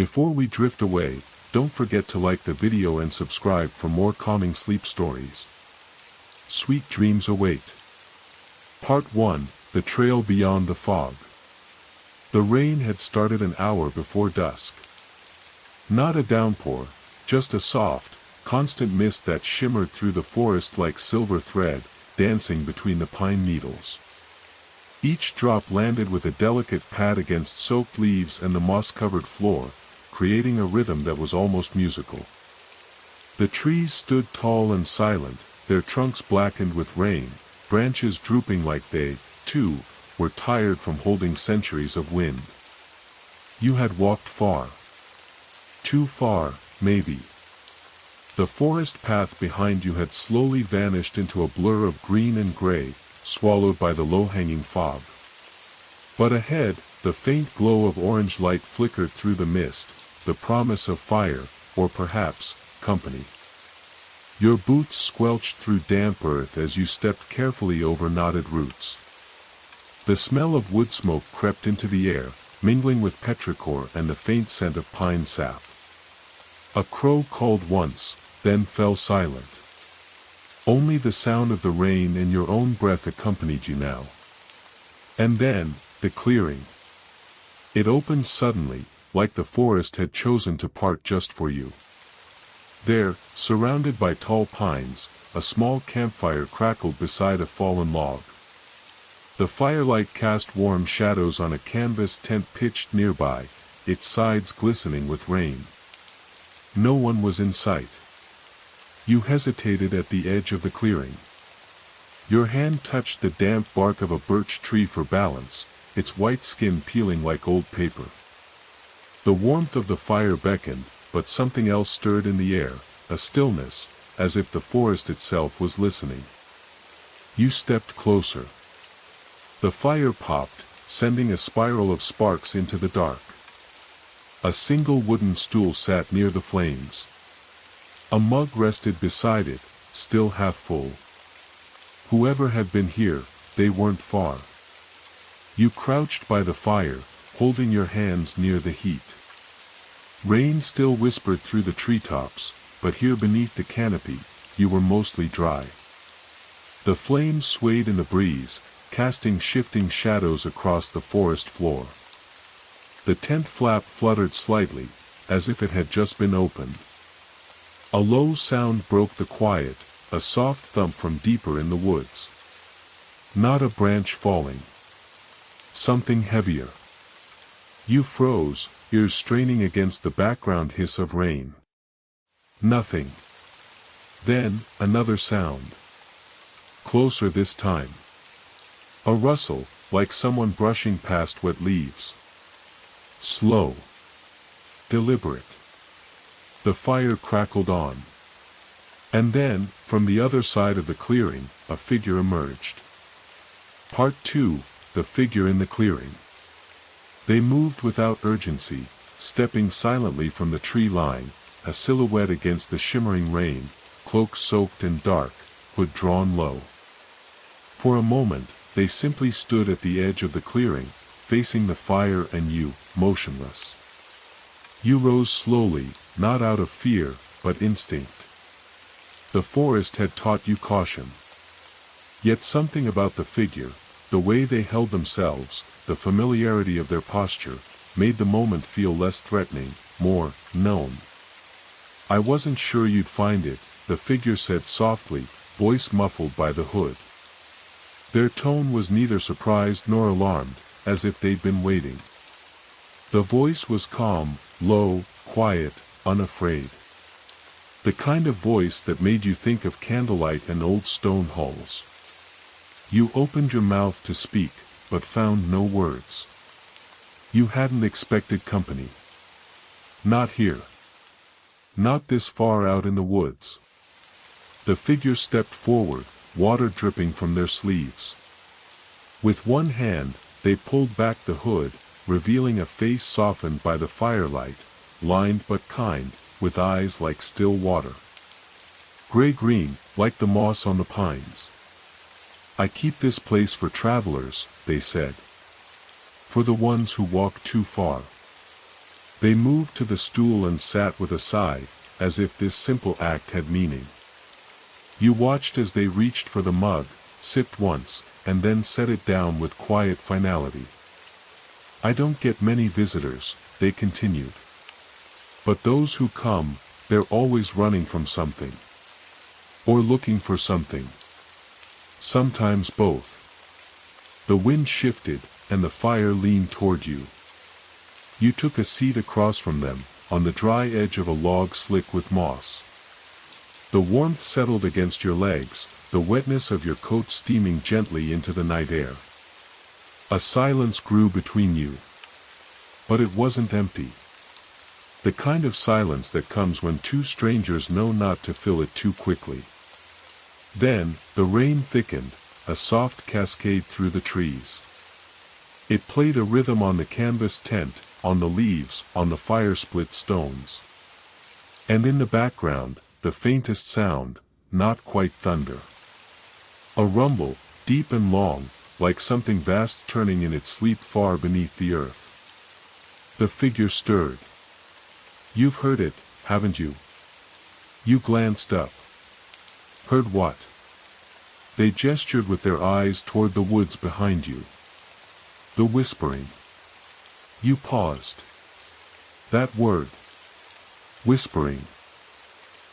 Before we drift away, don't forget to like the video and subscribe for more calming sleep stories. Sweet dreams await. Part 1, The Trail Beyond the Fog. The rain had started an hour before dusk. Not a downpour, just a soft, constant mist that shimmered through the forest like silver thread, dancing between the pine needles. Each drop landed with a delicate pat against soaked leaves and the moss-covered floor, creating a rhythm that was almost musical. The trees stood tall and silent, their trunks blackened with rain, branches drooping like they, too, were tired from holding centuries of wind. You had walked far. Too far, maybe. The forest path behind you had slowly vanished into a blur of green and gray, swallowed by the low-hanging fog. But ahead, the faint glow of orange light flickered through the mist, the promise of fire, or perhaps, company. Your boots squelched through damp earth as you stepped carefully over knotted roots. The smell of wood smoke crept into the air, mingling with petrichor and the faint scent of pine sap. A crow called once, then fell silent. Only the sound of the rain and your own breath accompanied you now. And then, the clearing. It opened suddenly, like the forest had chosen to part just for you. There, surrounded by tall pines, a small campfire crackled beside a fallen log. The firelight cast warm shadows on a canvas tent pitched nearby, its sides glistening with rain. No one was in sight. You hesitated at the edge of the clearing. Your hand touched the damp bark of a birch tree for balance, its white skin peeling like old paper. The warmth of the fire beckoned, but something else stirred in the air, a stillness, as if the forest itself was listening. You stepped closer. The fire popped, sending a spiral of sparks into the dark. A single wooden stool sat near the flames. A mug rested beside it, still half full. Whoever had been here, they weren't far. You crouched by the fire, holding your hands near the heat. Rain still whispered through the treetops, but here beneath the canopy, you were mostly dry. The flames swayed in the breeze, casting shifting shadows across the forest floor. The tent flap fluttered slightly, as if it had just been opened. A low sound broke the quiet, a soft thump from deeper in the woods. Not a branch falling. Something heavier. You froze, ears straining against the background hiss of rain. Nothing. Then, another sound. Closer this time. A rustle, like someone brushing past wet leaves. Slow. Deliberate. The fire crackled on. And then, from the other side of the clearing, a figure emerged. Part 2, The Figure in the Clearing. They moved without urgency, stepping silently from the tree line, a silhouette against the shimmering rain, cloak soaked and dark, hood drawn low. For a moment, they simply stood at the edge of the clearing, facing the fire and you, motionless. You rose slowly, not out of fear, but instinct. The forest had taught you caution. Yet something about the figure, the way they held themselves, the familiarity of their posture, made the moment feel less threatening, more known. I wasn't sure you'd find it, the figure said softly, voice muffled by the hood. Their tone was neither surprised nor alarmed, as if they'd been waiting. The voice was calm, low, quiet, unafraid. The kind of voice that made you think of candlelight and old stone halls. You opened your mouth to speak, but found no words. You hadn't expected company. Not here. Not this far out in the woods. The figure stepped forward, water dripping from their sleeves. With one hand, they pulled back the hood, revealing a face softened by the firelight, lined but kind, with eyes like still water. Gray-green, like the moss on the pines. I keep this place for travelers, they said. For the ones who walk too far. They moved to the stool and sat with a sigh, as if this simple act had meaning. You watched as they reached for the mug, sipped once, and then set it down with quiet finality. I don't get many visitors, they continued. But those who come, they're always running from something. Or looking for something. Sometimes both. The wind shifted, and the fire leaned toward you. You took a seat across from them, on the dry edge of a log slick with moss. The warmth settled against your legs, the wetness of your coat steaming gently into the night air. A silence grew between you. But it wasn't empty. The kind of silence that comes when two strangers know not to fill it too quickly. Then, the rain thickened, a soft cascade through the trees. It played a rhythm on the canvas tent, on the leaves, on the fire-split stones. And in the background, the faintest sound, not quite thunder. A rumble, deep and long, like something vast turning in its sleep far beneath the earth. The figure stirred. You've heard it, haven't you? You glanced up. Heard what? They gestured with their eyes toward the woods behind you. The whispering. You paused. That word. Whispering.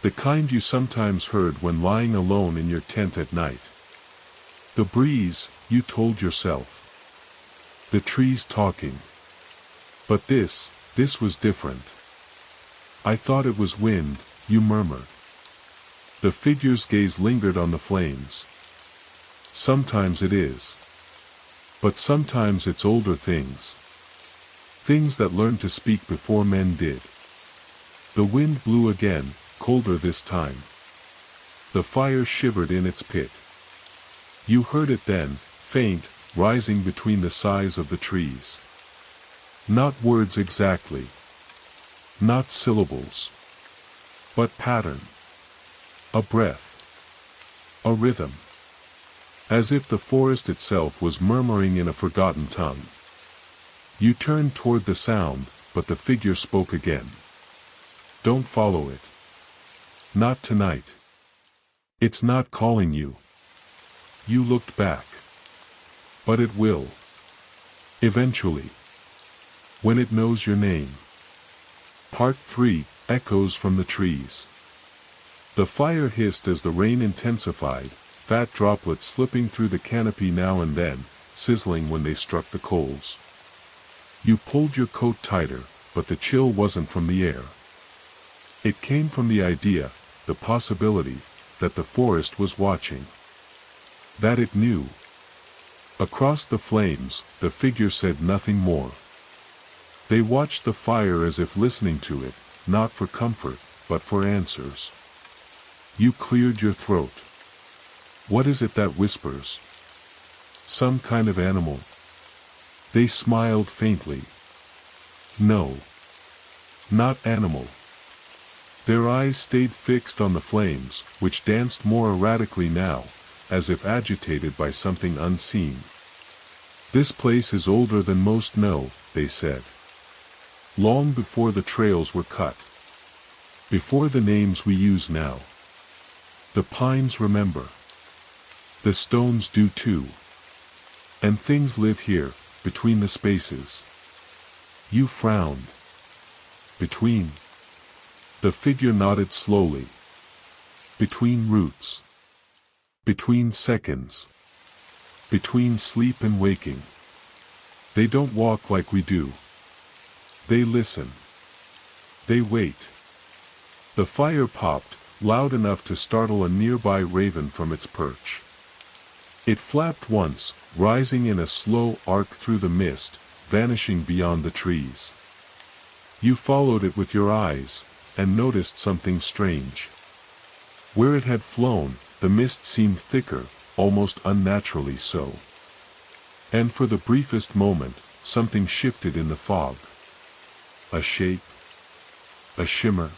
The kind you sometimes heard when lying alone in your tent at night. The breeze, you told yourself. The trees talking. But this was different. I thought it was wind, you murmured. The figure's gaze lingered on the flames. Sometimes it is. But sometimes it's older things. Things that learned to speak before men did. The wind blew again, colder this time. The fire shivered in its pit. You heard it then, faint, rising between the sighs of the trees. Not words exactly. Not syllables. But pattern. A breath. A rhythm. As if the forest itself was murmuring in a forgotten tongue. You turned toward the sound, but the figure spoke again. Don't follow it. Not tonight. It's not calling you. You looked back. But it will. Eventually. When it knows your name. Part 3, Echoes from the Trees. The fire hissed as the rain intensified, fat droplets slipping through the canopy now and then, sizzling when they struck the coals. You pulled your coat tighter, but the chill wasn't from the air. It came from the idea, the possibility, that the forest was watching. That it knew. Across the flames, the figure said nothing more. They watched the fire as if listening to it, not for comfort, but for answers. You cleared your throat. What is it that whispers? Some kind of animal? They smiled faintly. No. Not animal. Their eyes stayed fixed on the flames, which danced more erratically now, as if agitated by something unseen. This place is older than most know, they said. Long before the trails were cut. Before the names we use now. The pines remember. The stones do too. And things live here, between the spaces. You frowned. Between. The figure nodded slowly. Between roots. Between seconds. Between sleep and waking. They don't walk like we do. They listen. They wait. The fire popped, loud enough to startle a nearby raven from its perch. It flapped once, rising in a slow arc through the mist, vanishing beyond the trees. You followed it with your eyes, and noticed something strange. Where it had flown, the mist seemed thicker, almost unnaturally so. And for the briefest moment, something shifted in the fog. A shape. A shimmer.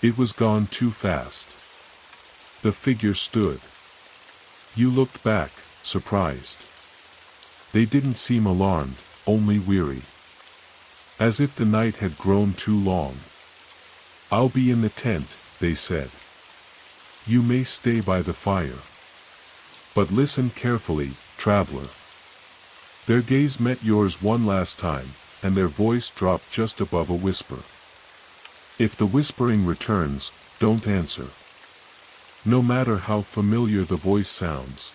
It was gone too fast. The figure stood. You looked back, surprised. They didn't seem alarmed, only weary. as if the night had grown too long. "I'll be in the tent," they said. "You may stay by the fire. But listen carefully, traveler." Their gaze met yours one last time, and their voice dropped just above a whisper. "If the whispering returns, don't answer. No matter how familiar the voice sounds."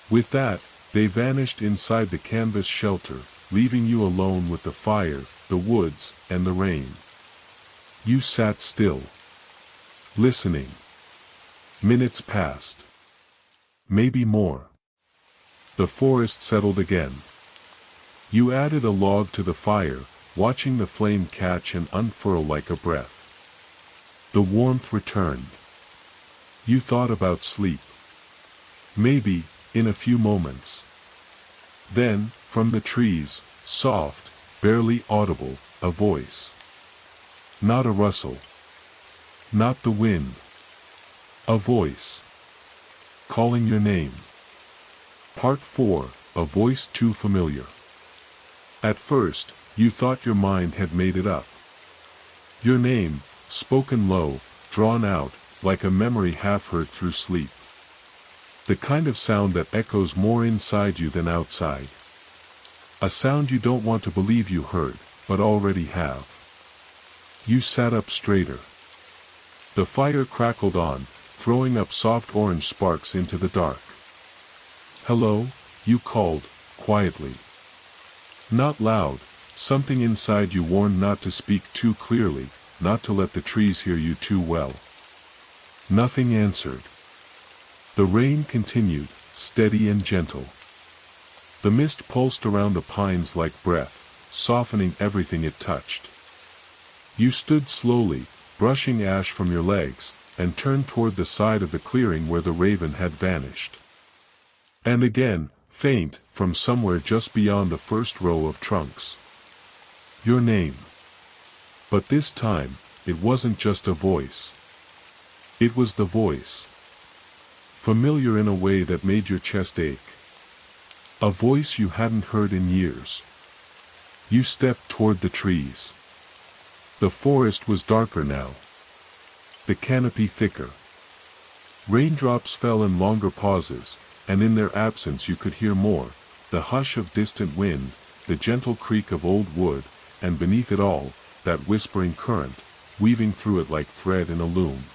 With that, they vanished inside the canvas shelter, leaving you alone with the fire, the woods, and the rain. You sat still, listening. Minutes passed. Maybe more. The forest settled again. You added a log to the fire, watching the flame catch and unfurl like a breath. The warmth returned. You thought about sleep. Maybe, in a few moments. Then, from the trees, soft, barely audible, a voice. Not a rustle. Not the wind. A voice. Calling your name. Part 4, a voice too familiar. At first, you thought your mind had made it up. Your name, spoken low, drawn out, like a memory half heard through sleep. The kind of sound that echoes more inside you than outside. A sound you don't want to believe you heard, but already have. You sat up straighter. The fire crackled on, throwing up soft orange sparks into the dark. "Hello," you called, quietly. Not loud, something inside you warned not to speak too clearly, not to let the trees hear you too well. Nothing answered. The rain continued, steady and gentle. The mist pulsed around the pines like breath, softening everything it touched. You stood slowly, brushing ash from your legs, and turned toward the side of the clearing where the raven had vanished. And again, faint, from somewhere just beyond the first row of trunks. Your name. But this time, it wasn't just a voice. It was the voice. Familiar in a way that made your chest ache. A voice you hadn't heard in years. You stepped toward the trees. The forest was darker now. The canopy thicker. Raindrops fell in longer pauses, and in their absence you could hear more, the hush of distant wind, the gentle creak of old wood, and beneath it all, that whispering current, weaving through it like thread in a loom.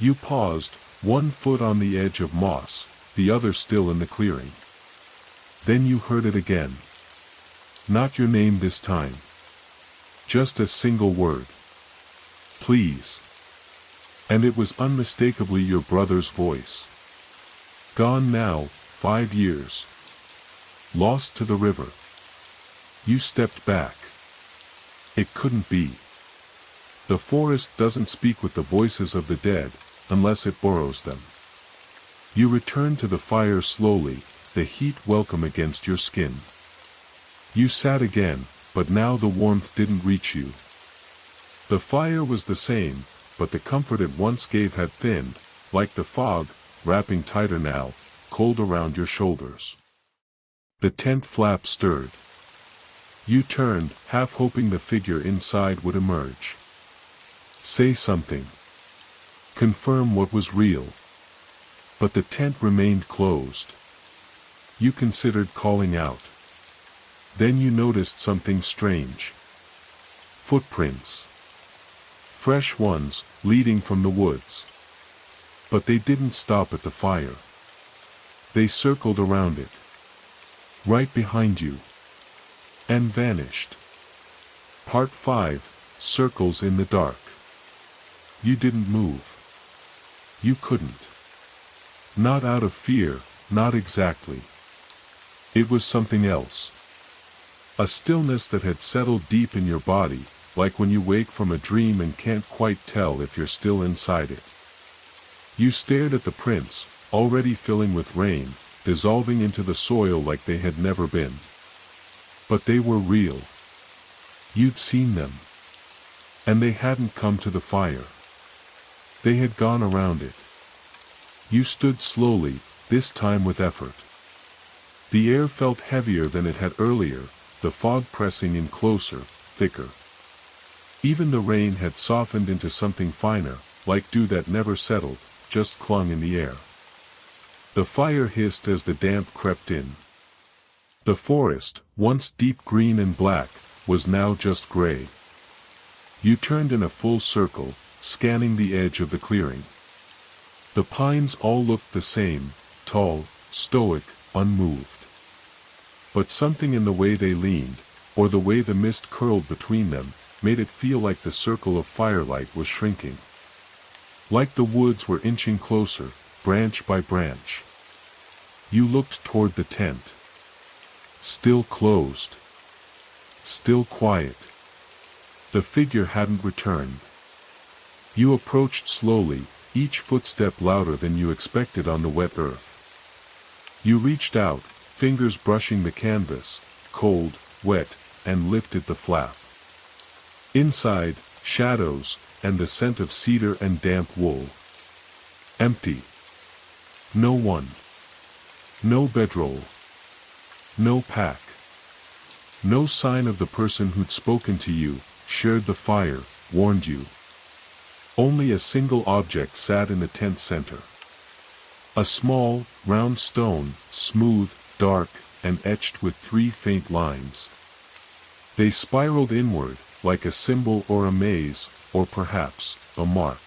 You paused, one foot on the edge of moss, the other still in the clearing. Then you heard it again. Not your name this time. Just a single word. "Please." And it was unmistakably your brother's voice. Gone now, 5 years. Lost to the river. You stepped back. It couldn't be. The forest doesn't speak with the voices of the dead, unless it borrows them. You returned to the fire slowly, the heat welcome against your skin. You sat again, but now the warmth didn't reach you. The fire was the same, but the comfort it once gave had thinned, like the fog, wrapping tighter now, cold around your shoulders. The tent flap stirred. You turned, half hoping the figure inside would emerge. Say something. Confirm what was real. But the tent remained closed. You considered calling out. Then you noticed something strange. Footprints. Fresh ones, leading from the woods. But they didn't stop at the fire. They circled around it. Right behind you. And vanished. Part 5, Circles in the Dark. You didn't move. You couldn't. Not out of fear, not exactly. It was something else. A stillness that had settled deep in your body, like when you wake from a dream and can't quite tell if you're still inside it. You stared at the prints, already filling with rain, dissolving into the soil like they had never been. But they were real. You'd seen them. And they hadn't come to the fire. They had gone around it. You stood slowly, this time with effort. The air felt heavier than it had earlier, the fog pressing in closer, thicker. Even the rain had softened into something finer, like dew that never settled, just clung in the air. The fire hissed as the damp crept in. The forest, once deep green and black, was now just gray. You turned in a full circle, scanning the edge of the clearing. The pines all looked the same, tall, stoic, unmoved. But something in the way they leaned, or the way the mist curled between them, made it feel like the circle of firelight was shrinking. Like the woods were inching closer, branch by branch. You looked toward the tent. Still closed. Still quiet. The figure hadn't returned. You approached slowly, each footstep louder than you expected on the wet earth. You reached out, fingers brushing the canvas, cold, wet, and lifted the flap. Inside, shadows, and the scent of cedar and damp wool. Empty. No one. No bedroll. No pack. No sign of the person who'd spoken to you, shared the fire, warned you. Only a single object sat in the tent center. A small, round stone, smooth, dark, and etched with 3 faint lines. They spiraled inward, like a symbol or a maze, or perhaps, a mark.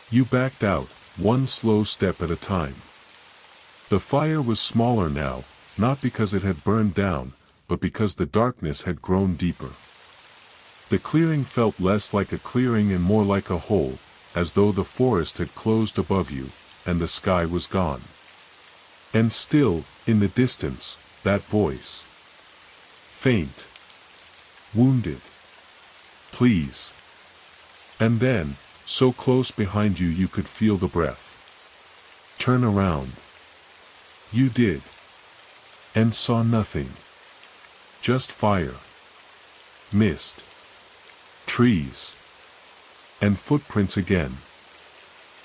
You backed out, one slow step at a time. The fire was smaller now, not because it had burned down, but because the darkness had grown deeper. The clearing felt less like a clearing and more like a hole, as though the forest had closed above you, and the sky was gone. And still, in the distance, that voice. Faint. Wounded. Please. And then, so close behind you you could feel the breath. Turn around. You did. And saw nothing. Just fire. Mist. Trees. And footprints again.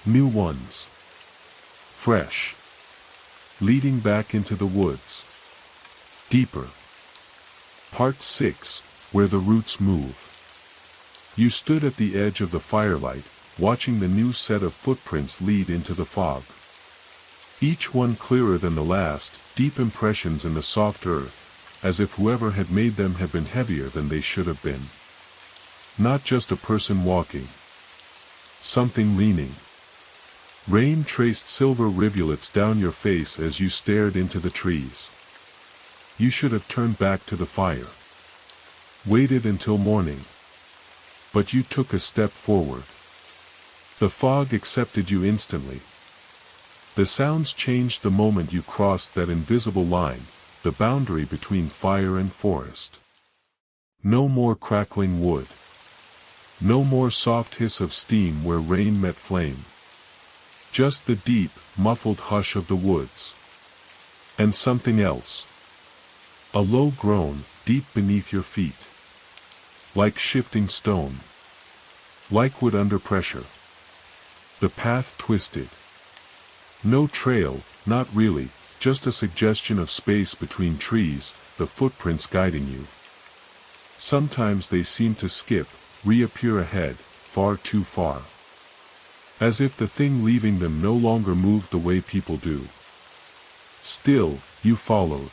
New ones. Fresh. Leading back into the woods. Deeper. Part 6, where the roots move. You stood at the edge of the firelight, watching the new set of footprints lead into the fog. Each one clearer than the last, deep impressions in the soft earth, as if whoever had made them had been heavier than they should have been. Not just a person walking. Something leaning. Rain traced silver rivulets down your face as you stared into the trees. You should have turned back to the fire. Waited until morning. But you took a step forward. The fog accepted you instantly. The sounds changed the moment you crossed that invisible line, the boundary between fire and forest. No more crackling wood. No more soft hiss of steam where rain met flame. Just the deep, muffled hush of the woods. And something else. A low groan, deep beneath your feet. Like shifting stone. Like wood under pressure. The path twisted. No trail, not really, just a suggestion of space between trees, the footprints guiding you. Sometimes they seem to skip, reappear ahead, far too far. As if the thing leaving them no longer moved the way people do. Still, you followed.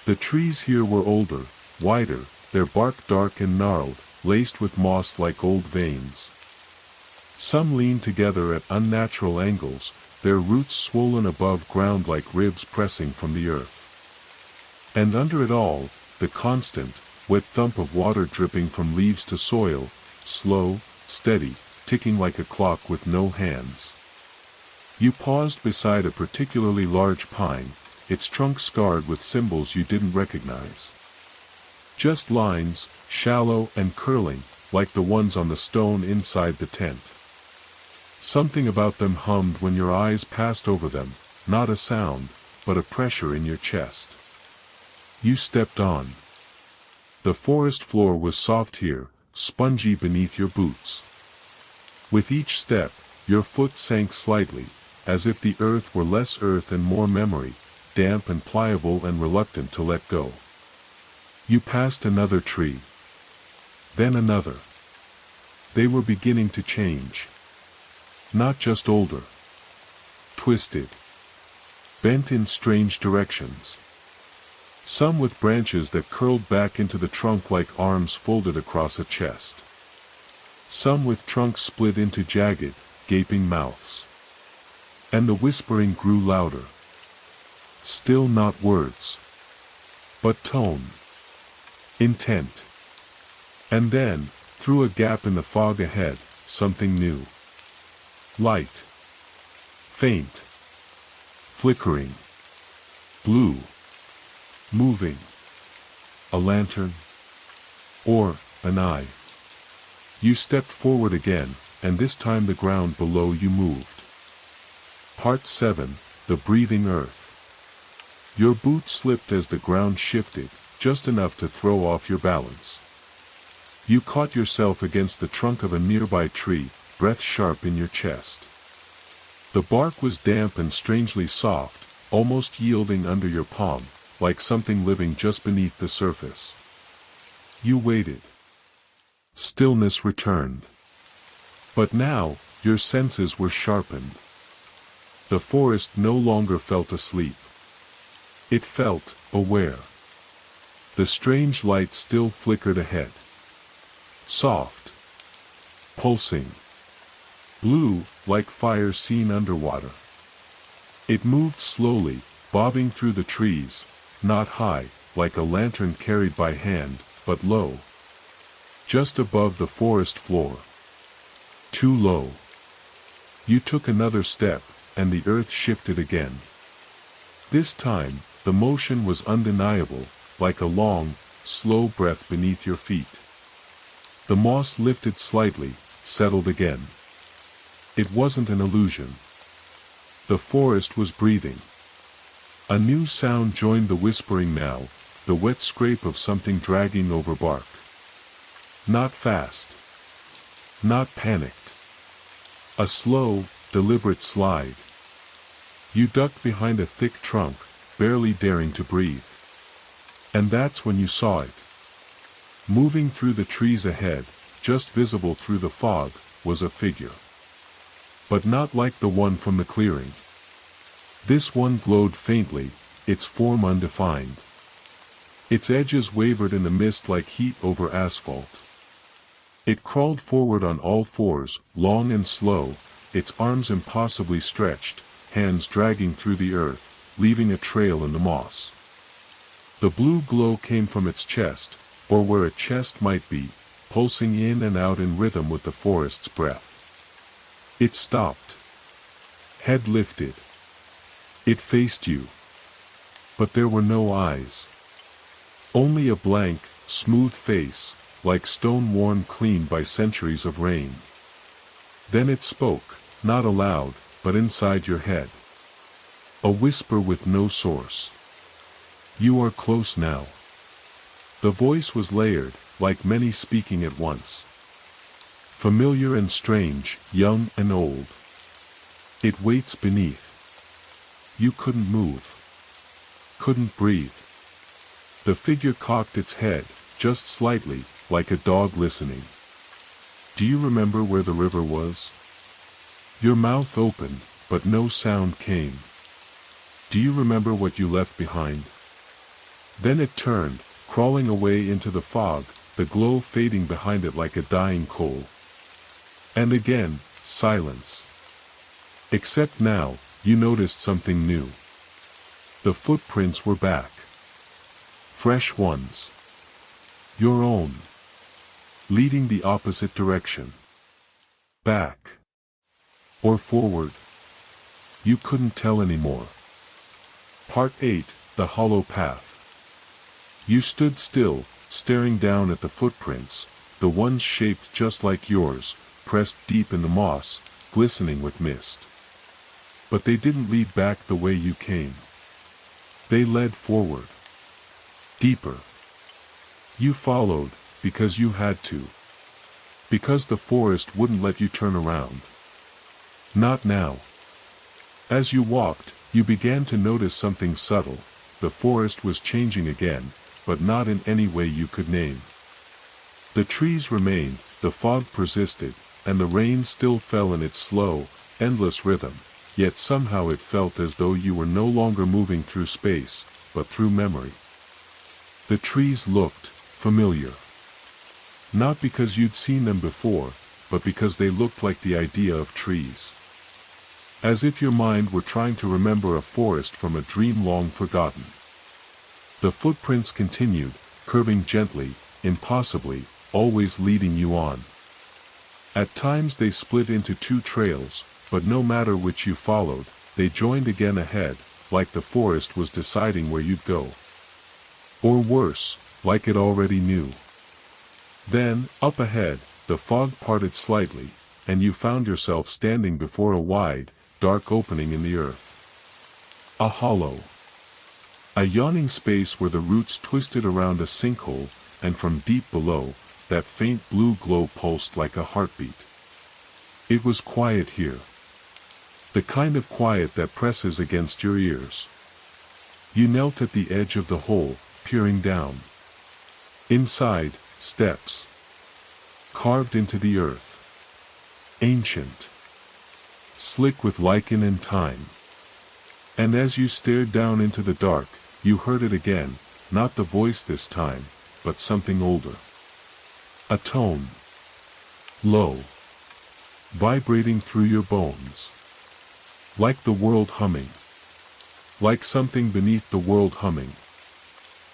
The trees here were older, wider, their bark dark and gnarled, laced with moss like old veins. Some leaned together at unnatural angles, their roots swollen above ground like ribs pressing from the earth. And under it all, the constant, wet thump of water dripping from leaves to soil, slow, steady, ticking like a clock with no hands. You paused beside a particularly large pine, its trunk scarred with symbols you didn't recognize. Just lines, shallow and curling, like the ones on the stone inside the tent. Something about them hummed when your eyes passed over them, not a sound, but a pressure in your chest. You stepped on. The forest floor was soft here, spongy beneath your boots. With each step, your foot sank slightly, as if the earth were less earth and more memory, damp and pliable and reluctant to let go. You passed another tree. Then another. They were beginning to change. Not just older. Twisted. Bent in strange directions. Some with branches that curled back into the trunk like arms folded across a chest. Some with trunks split into jagged, gaping mouths. And the whispering grew louder. Still not words. But tone. Intent. And then, through a gap in the fog ahead, something new. Light. Faint. Flickering. Blue. Moving. A lantern. Or an eye. You stepped forward again, and this time the ground below you moved. Part 7, The Breathing Earth. Your boot slipped as the ground shifted, just enough to throw off your balance. You caught yourself against the trunk of a nearby tree, breath sharp in your chest. The bark was damp and strangely soft, almost yielding under your palm, like something living just beneath the surface. You waited. Stillness returned. But now, your senses were sharpened. The forest no longer felt asleep. It felt aware. The strange light still flickered ahead. Soft. Pulsing. Blue, like fire seen underwater. It moved slowly, bobbing through the trees, not high, like a lantern carried by hand, but low. Just above the forest floor. Too low. You took another step, and the earth shifted again. This time, the motion was undeniable, like a long, slow breath beneath your feet. The moss lifted slightly, settled again. It wasn't an illusion. The forest was breathing. A new sound joined the whispering now, the wet scrape of something dragging over bark. Not fast. Not panicked. A slow, deliberate slide. You ducked behind a thick trunk, barely daring to breathe. And that's when you saw it. Moving through the trees ahead, just visible through the fog, was a figure. But not like the one from the clearing. This one glowed faintly, its form undefined. Its edges wavered in the mist like heat over asphalt. It crawled forward on all fours, long and slow, its arms impossibly stretched, hands dragging through the earth, leaving a trail in the moss. The blue glow came from its chest, or where a chest might be, pulsing in and out in rhythm with the forest's breath. It stopped. Head lifted. It faced you. But there were no eyes. Only a blank, smooth face, like stone worn clean by centuries of rain. Then it spoke, not aloud, but inside your head. A whisper with no source. You are close now. The voice was layered, like many speaking at once. Familiar and strange, young and old. It waits beneath. You couldn't move. Couldn't breathe. The figure cocked its head, just slightly, like a dog listening. Do you remember where the river was? Your mouth opened, but no sound came. Do you remember what you left behind? Then it turned, crawling away into the fog, the glow fading behind it like a dying coal. And again, silence. Except now, you noticed something new. The footprints were back. Fresh ones. Your own. Leading the opposite direction. Back. Or forward. You couldn't tell anymore. Part 8, The Hollow Path. You stood still, staring down at the footprints, the ones shaped just like yours, pressed deep in the moss, glistening with mist. But they didn't lead back the way you came. They led forward. Deeper. You followed, because you had to. Because the forest wouldn't let you turn around. Not now. As you walked, you began to notice something subtle. The forest was changing again, but not in any way you could name. The trees remained, the fog persisted, and the rain still fell in its slow, endless rhythm, yet somehow it felt as though you were no longer moving through space, but through memory. The trees looked familiar. Not because you'd seen them before, but because they looked like the idea of trees. As if your mind were trying to remember a forest from a dream long forgotten. The footprints continued, curving gently, impossibly, always leading you on. At times they split into two trails, but no matter which you followed, they joined again ahead, like the forest was deciding where you'd go. Or worse, like it already knew. Then, up ahead, the fog parted slightly, and you found yourself standing before a wide, dark opening in the earth. A hollow. A yawning space where the roots twisted around a sinkhole, and from deep below, that faint blue glow pulsed like a heartbeat. It was quiet here. The kind of quiet that presses against your ears. You knelt at the edge of the hole, peering down. Inside, steps. Carved into the earth. Ancient. Slick with lichen and time. And as you stared down into the dark, you heard it again, not the voice this time, but something older. A tone. Low. Vibrating through your bones. Like the world humming. Like something beneath the world humming.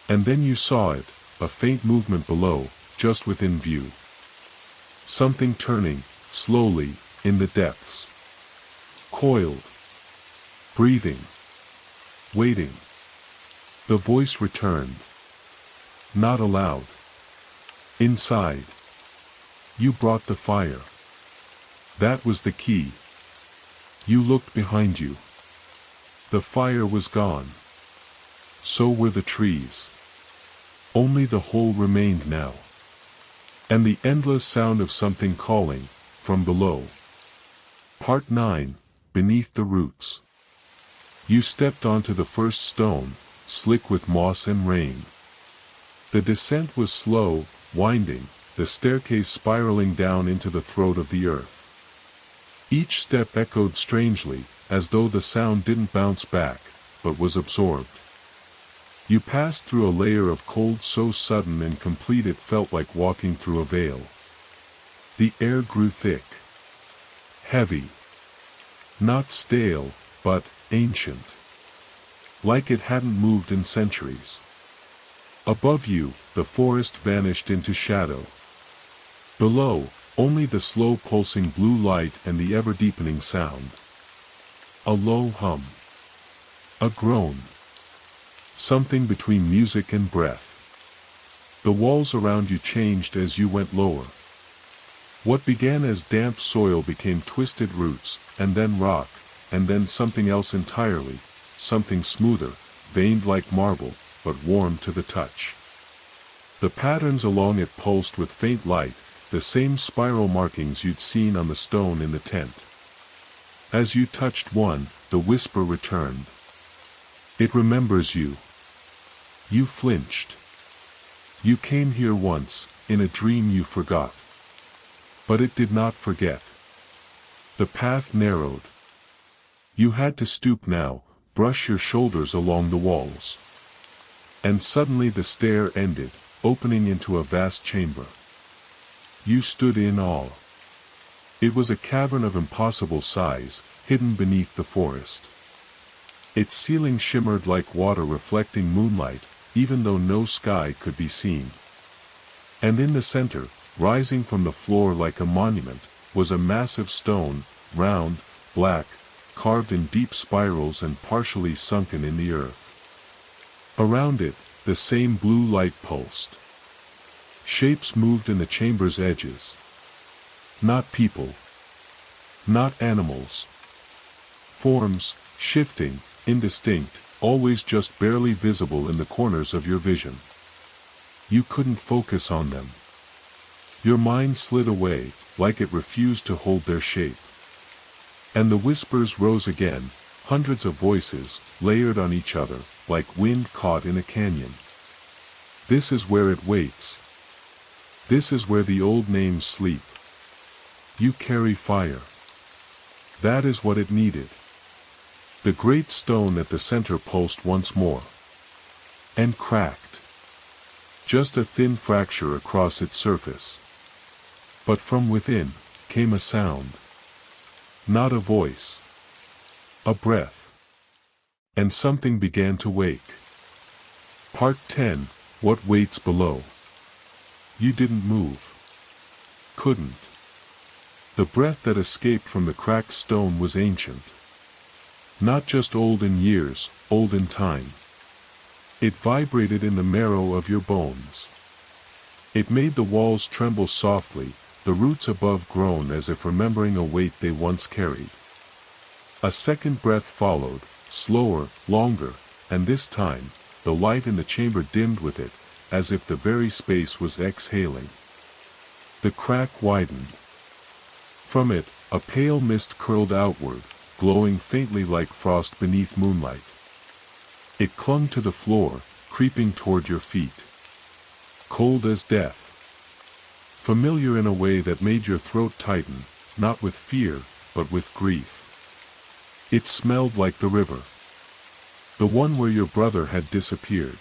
And then you saw it, a faint movement below, just within view. Something turning, slowly, in the depths. Coiled. Breathing. Waiting. The voice returned. Not aloud. Inside. You brought the fire. That was the key. You looked behind you. The fire was gone. So were the trees. Only the hole remained now. And the endless sound of something calling, from below. Part 9, Beneath the Roots. You stepped onto the first stone, slick with moss and rain. The descent was slow, winding, the staircase spiraling down into the throat of the earth. Each step echoed strangely, as though the sound didn't bounce back, but was absorbed. You passed through a layer of cold so sudden and complete it felt like walking through a veil. The air grew thick. Heavy. Not stale, but ancient. Like it hadn't moved in centuries. Above you, the forest vanished into shadow. Below, only the slow pulsing blue light and the ever-deepening sound. A low hum. A groan. Something between music and breath. The walls around you changed as you went lower. What began as damp soil became twisted roots, and then rock, and then something else entirely, something smoother, veined like marble, but warm to the touch. The patterns along it pulsed with faint light, the same spiral markings you'd seen on the stone in the tent. As you touched one, the whisper returned. It remembers you. You flinched. You came here once, in a dream you forgot. But it did not forget. The path narrowed. You had to stoop now, brush your shoulders along the walls. And suddenly the stair ended, opening into a vast chamber. You stood in awe. It was a cavern of impossible size, hidden beneath the forest. Its ceiling shimmered like water reflecting moonlight, even though no sky could be seen. And in the center, rising from the floor like a monument, was a massive stone, round, black, carved in deep spirals and partially sunken in the earth. Around it, the same blue light pulsed. Shapes moved in the chamber's edges. Not people. Not animals. Forms, shifting, indistinct, always just barely visible in the corners of your vision. You couldn't focus on them. Your mind slid away, like it refused to hold their shape. And the whispers rose again, hundreds of voices, layered on each other, like wind caught in a canyon. This is where it waits. This is where the old names sleep. You carry fire. That is what it needed. The great stone at the center pulsed once more. And cracked. Just a thin fracture across its surface. But from within came a sound. Not a voice. A breath. And something began to wake. Part 10, What Waits Below. You didn't move. Couldn't. The breath that escaped from the cracked stone was ancient. Not just old in years, old in time. It vibrated in the marrow of your bones. It made the walls tremble softly, the roots above groan as if remembering a weight they once carried. A second breath followed, slower, longer, and this time, the light in the chamber dimmed with it, as if the very space was exhaling. The crack widened. From it, a pale mist curled outward, glowing faintly like frost beneath moonlight. It clung to the floor, creeping toward your feet. Cold as death. Familiar in a way that made your throat tighten, not with fear, but with grief. It smelled like the river. The one where your brother had disappeared.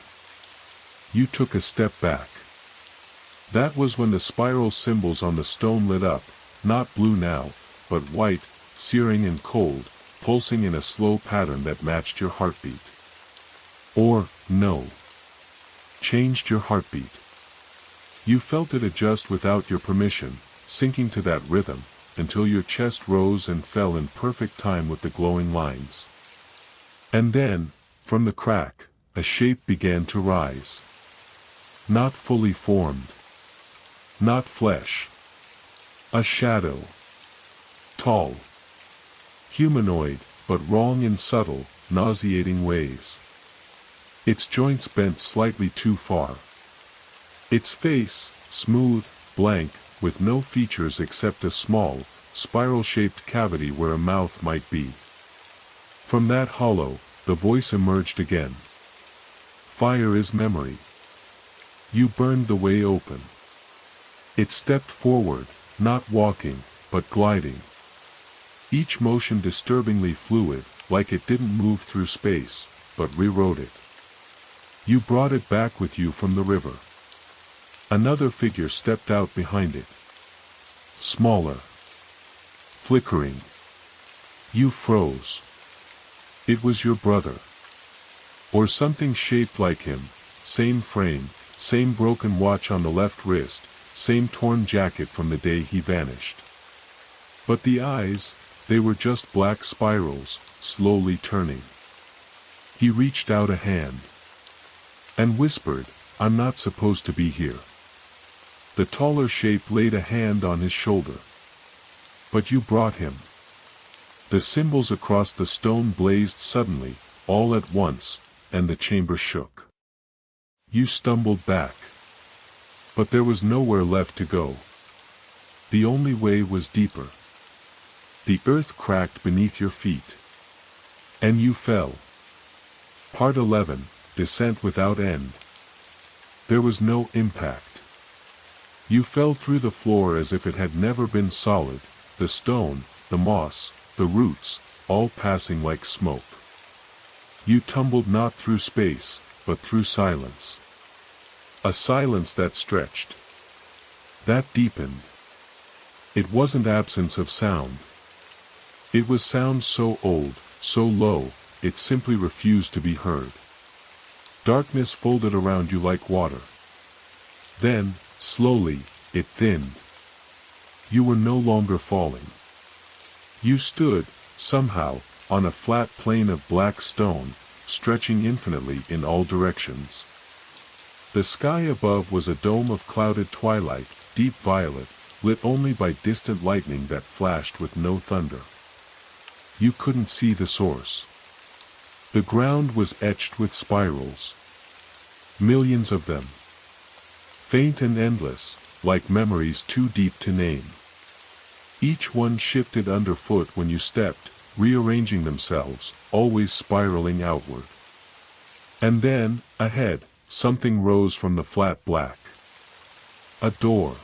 You took a step back. That was when the spiral symbols on the stone lit up, not blue now, but white, searing and cold, pulsing in a slow pattern that matched your heartbeat. Or, no. Changed your heartbeat. You felt it adjust without your permission, sinking to that rhythm, until your chest rose and fell in perfect time with the glowing lines. And then, from the crack, a shape began to rise. Not fully formed. Not flesh. A shadow. Tall. Humanoid, but wrong in subtle, nauseating ways. Its joints bent slightly too far. Its face, smooth, blank, with no features except a small, spiral-shaped cavity where a mouth might be. From that hollow, the voice emerged again. Fire is memory. You burned the way open. It stepped forward, not walking, but gliding. Each motion disturbingly fluid, like it didn't move through space, but rewrote it. You brought it back with you from the river. Another figure stepped out behind it. Smaller. Flickering. You froze. It was your brother. Or something shaped like him, same frame, same broken watch on the left wrist, same torn jacket from the day he vanished. But the eyes, they were just black spirals, slowly turning. He reached out a hand. And whispered, "I'm not supposed to be here." The taller shape laid a hand on his shoulder. But you brought him. The symbols across the stone blazed suddenly, all at once, and the chamber shook. You stumbled back. But there was nowhere left to go. The only way was deeper. The earth cracked beneath your feet. And you fell. Part 11, Descent Without End. There was no impact. You fell through the floor as if it had never been solid, the stone, the moss, the roots, all passing like smoke. You tumbled not through space, but through silence. A silence that stretched. That deepened. It wasn't absence of sound. It was sound so old, so low, it simply refused to be heard. Darkness folded around you like water. Then, slowly, it thinned. You were no longer falling. You stood, somehow, on a flat plane of black stone, stretching infinitely in all directions. The sky above was a dome of clouded twilight, deep violet, lit only by distant lightning that flashed with no thunder. You couldn't see the source. The ground was etched with spirals. Millions of them. Faint and endless, like memories too deep to name. Each one shifted underfoot when you stepped, rearranging themselves, always spiraling outward. And then, ahead, something rose from the flat black. A door.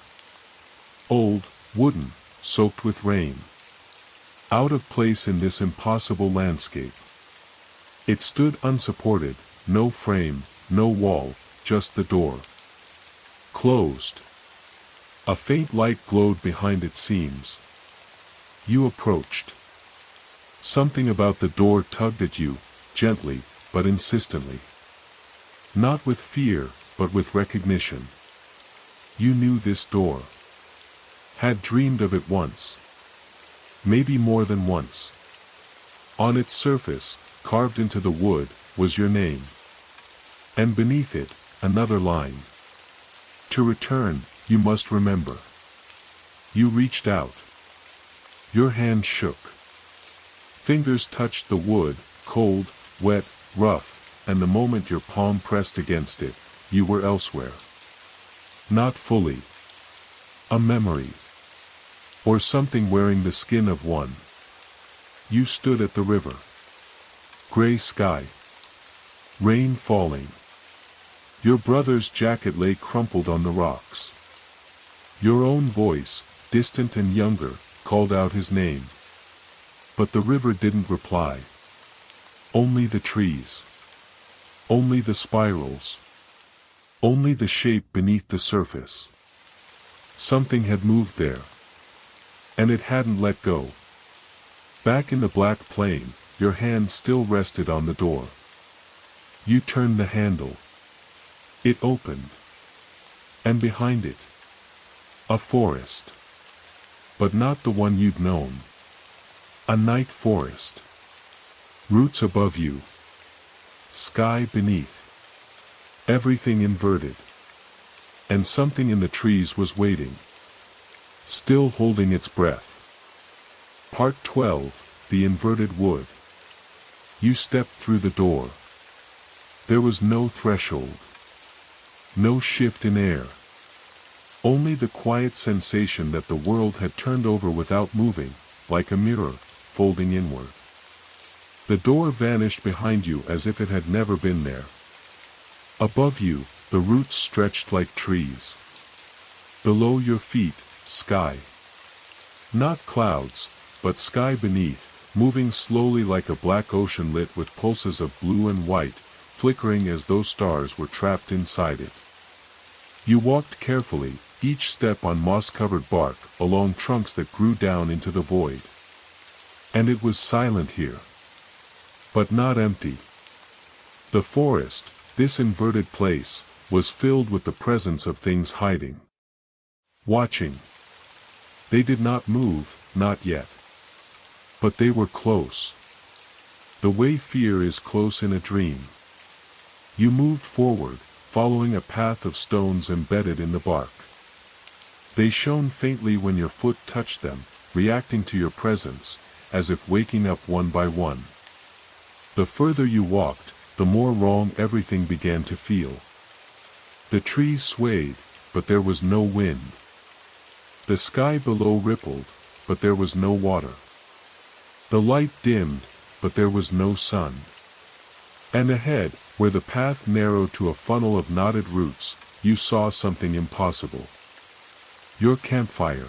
Old, wooden, soaked with rain. Out of place in this impossible landscape. It stood unsupported, no frame, no wall, just the door. Closed. A faint light glowed behind its seams. You approached. Something about the door tugged at you, gently, but insistently. Not with fear, but with recognition. You knew this door. Had dreamed of it once. Maybe more than once. On its surface, carved into the wood, was your name. And beneath it, another line. To return, you must remember. You reached out. Your hand shook. Fingers touched the wood, cold, wet, rough, and the moment your palm pressed against it, you were elsewhere. Not fully. A memory. Or something wearing the skin of one. You stood at the river. Gray sky. Rain falling. Your brother's jacket lay crumpled on the rocks. Your own voice, distant and younger, called out his name. But the river didn't reply. Only the trees. Only the spirals. Only the shape beneath the surface. Something had moved there. And it hadn't let go. Back in the black plain, your hand still rested on the door. You turned the handle. It opened. And behind it, a forest. But not the one you'd known. A night forest. Roots above you. Sky beneath. Everything inverted. And something in the trees was waiting. Still holding its breath. Part 12, The Inverted Wood. You stepped through the door. There was no threshold. No shift in air. Only the quiet sensation that the world had turned over without moving, like a mirror, folding inward. The door vanished behind you as if it had never been there. Above you, the roots stretched like trees. Below your feet, sky. Not clouds, but sky beneath, moving slowly like a black ocean lit with pulses of blue and white, flickering as though stars were trapped inside it. You walked carefully, each step on moss-covered bark, along trunks that grew down into the void. And it was silent here. But not empty. The forest, this inverted place, was filled with the presence of things hiding. Watching. They did not move, not yet. But they were close. The way fear is close in a dream. You moved forward, following a path of stones embedded in the bark. They shone faintly when your foot touched them, reacting to your presence, as if waking up one by one. The further you walked, the more wrong everything began to feel. The trees swayed, but there was no wind. The sky below rippled, but there was no water. The light dimmed, but there was no sun. And ahead, where the path narrowed to a funnel of knotted roots, you saw something impossible. Your campfire.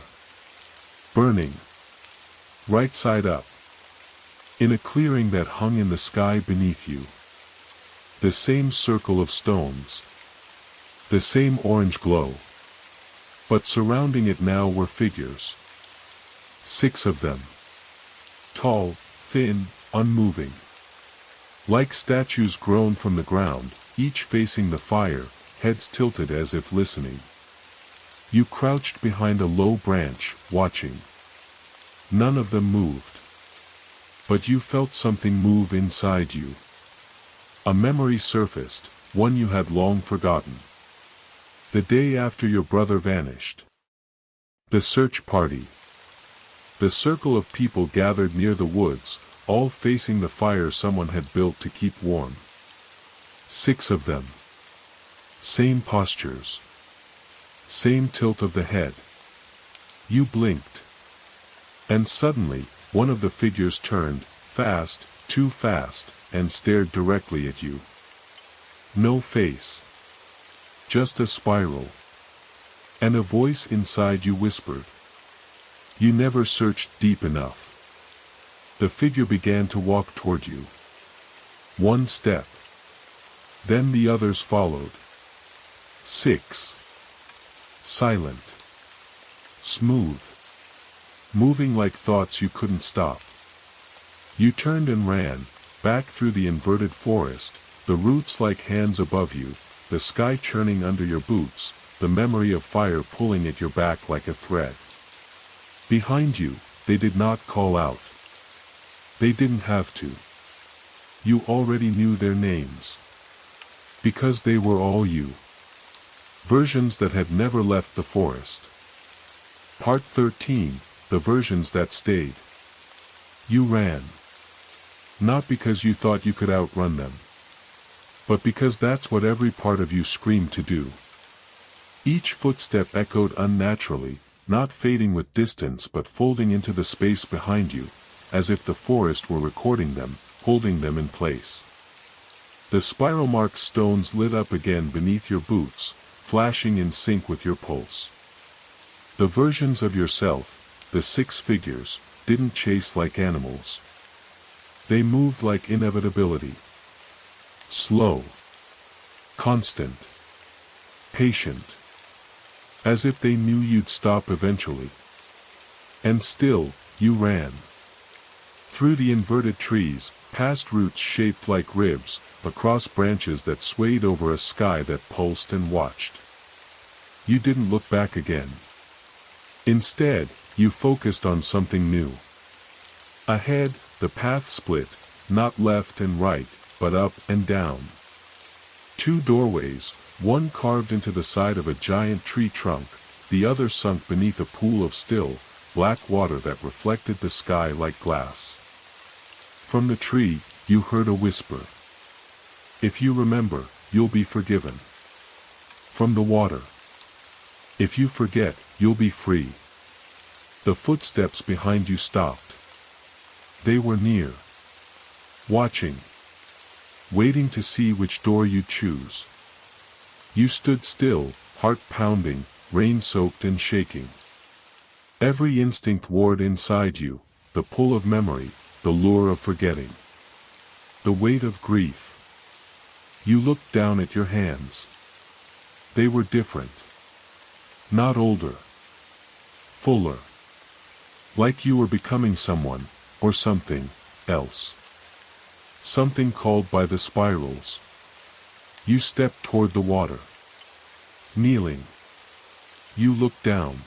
Burning. Right side up. In a clearing that hung in the sky beneath you. The same circle of stones. The same orange glow. But surrounding it now were figures. 6 of them. Tall, thin, unmoving. Like statues grown from the ground, each facing the fire, heads tilted as if listening. You crouched behind a low branch, watching. None of them moved. But you felt something move inside you. A memory surfaced, one you had long forgotten. The day after your brother vanished. The search party. The circle of people gathered near the woods, all facing the fire someone had built to keep warm. 6 of them. Same postures. Same tilt of the head. You blinked. And suddenly, one of the figures turned, fast, too fast, and stared directly at you. No face. just a spiral. And a voice inside you whispered. You never searched deep enough. The figure began to walk toward you. One step. Then the others followed. 6. Silent. Smooth. Moving like thoughts you couldn't stop. You turned and ran, back through the inverted forest, the roots like hands above you, the sky churning under your boots, the memory of fire pulling at your back like a thread. Behind you, they did not call out. They didn't have to. You already knew their names. Because they were all you. Versions that had never left the forest. Part 13, the versions that stayed. You ran. Not because you thought you could outrun them. But because that's what every part of you screamed to do. Each footstep echoed unnaturally, not fading with distance but folding into the space behind you, as if the forest were recording them, holding them in place. The spiral-marked stones lit up again beneath your boots, flashing in sync with your pulse. The versions of yourself, the 6 figures, didn't chase like animals. They moved like inevitability. Slow. Constant. Patient. As if they knew you'd stop eventually. And still, you ran. Through the inverted trees, past roots shaped like ribs, across branches that swayed over a sky that pulsed and watched. You didn't look back again. Instead, you focused on something new. Ahead, the path split, not left and right, but up and down. 2 doorways, one carved into the side of a giant tree trunk, the other sunk beneath a pool of still, black water that reflected the sky like glass. From the tree, you heard a whisper. If you remember, you'll be forgiven. From the water. If you forget, you'll be free. The footsteps behind you stopped. They were near. Watching. Waiting to see which door you'd choose. You stood still, heart pounding, rain-soaked and shaking. Every instinct warred inside you, the pull of memory, the lure of forgetting. The weight of grief. You looked down at your hands. They were different. Not older. Fuller. Like you were becoming someone, or something, else. Something called by the spirals. You stepped toward the water. Kneeling. You looked down.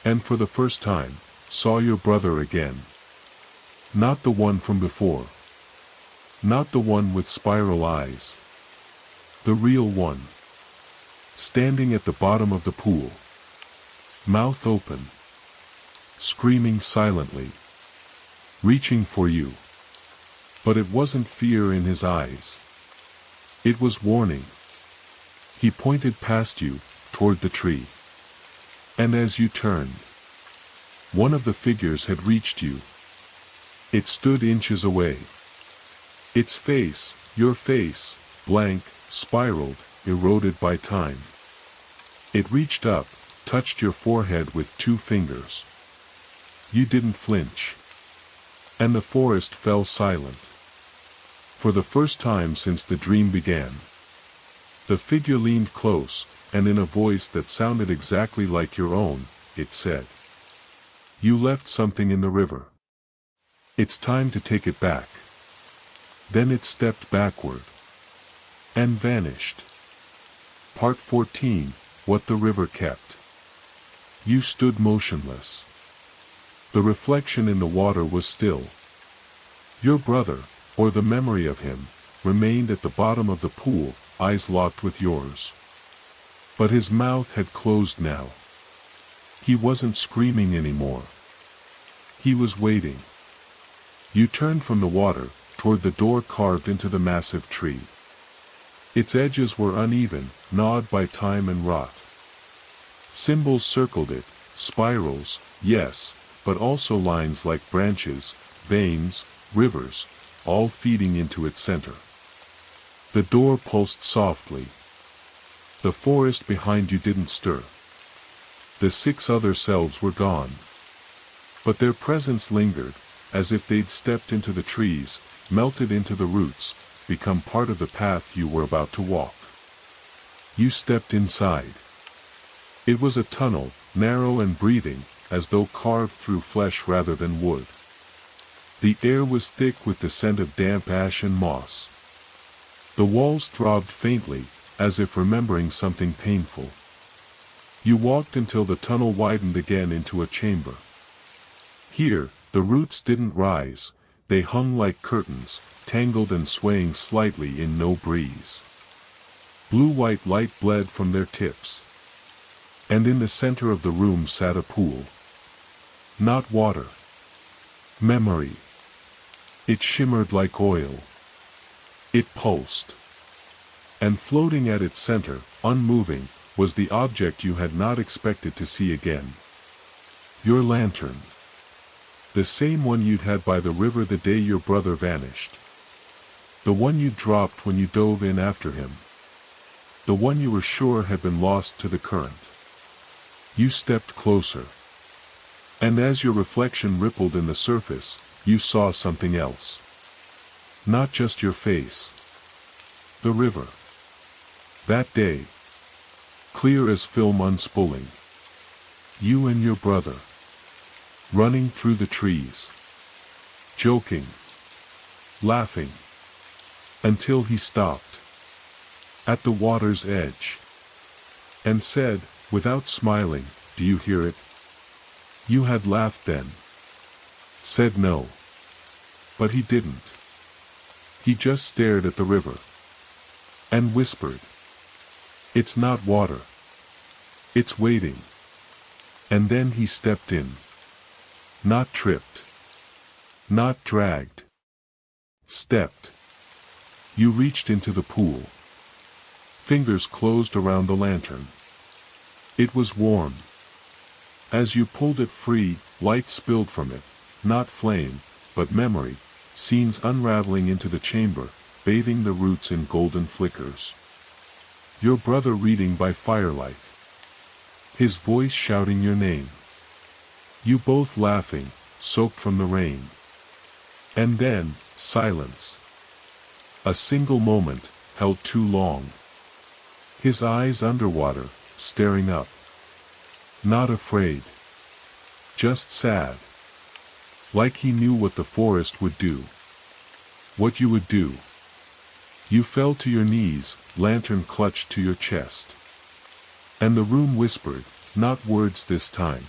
And for the first time, saw your brother again. Not the one from before. Not the one with spiral eyes. The real one. Standing at the bottom of the pool. Mouth open. Screaming silently. Reaching for you. But it wasn't fear in his eyes. It was warning. He pointed past you, toward the tree. And as you turned, one of the figures had reached you. It stood inches away. Its face, your face, blank, spiraled, eroded by time. It reached up, touched your forehead with 2 fingers. You didn't flinch. And the forest fell silent. For the first time since the dream began. The figure leaned close, and in a voice that sounded exactly like your own, it said, "You left something in the river. It's time to take it back." Then it stepped backward. And vanished. Part 14, What the River Kept. You stood motionless. The reflection in the water was still. Your brother, or the memory of him, remained at the bottom of the pool, eyes locked with yours. But his mouth had closed now. He wasn't screaming anymore. He was waiting. You turned from the water, toward the door carved into the massive tree. Its edges were uneven, gnawed by time and rot. Symbols circled it, spirals, yes, but also lines like branches, veins, rivers, all feeding into its center. The door pulsed softly. The forest behind you didn't stir. The 6 other selves were gone. But their presence lingered, as if they'd stepped into the trees, melted into the roots, become part of the path you were about to walk. You stepped inside. It was a tunnel, narrow and breathing, as though carved through flesh rather than wood. The air was thick with the scent of damp ash and moss. The walls throbbed faintly, as if remembering something painful. You walked until the tunnel widened again into a chamber. Here, the roots didn't rise, they hung like curtains, tangled and swaying slightly in no breeze. Blue-white light bled from their tips. And in the center of the room sat a pool. Not water. Memory. It shimmered like oil. It pulsed. And floating at its center, unmoving, was the object you had not expected to see again. Your lantern. The same one you'd had by the river the day your brother vanished. The one you dropped when you dove in after him. The one you were sure had been lost to the current. You stepped closer. And as your reflection rippled in the surface, you saw something else. Not just your face. The river. That day. Clear as film unspooling. You and your brother. Running through the trees. Joking. Laughing. Until he stopped. At the water's edge. And said, without smiling, "Do you hear it?" You had laughed then. Said no. But he didn't. He just stared at the river. And whispered. "It's not water. It's waiting." And then he stepped in. Not tripped. Not dragged. Stepped. You reached into the pool. Fingers closed around the lantern. It was warm. As you pulled it free, light spilled from it, not flame, but memory, scenes unraveling into the chamber, bathing the roots in golden flickers. Your brother reading by firelight. His voice shouting your name. You both laughing, soaked from the rain. And then, silence. A single moment, held too long. His eyes underwater, staring up. Not afraid. Just sad. Like he knew what the forest would do. What you would do. You fell to your knees, lantern clutched to your chest. And the room whispered, not words this time.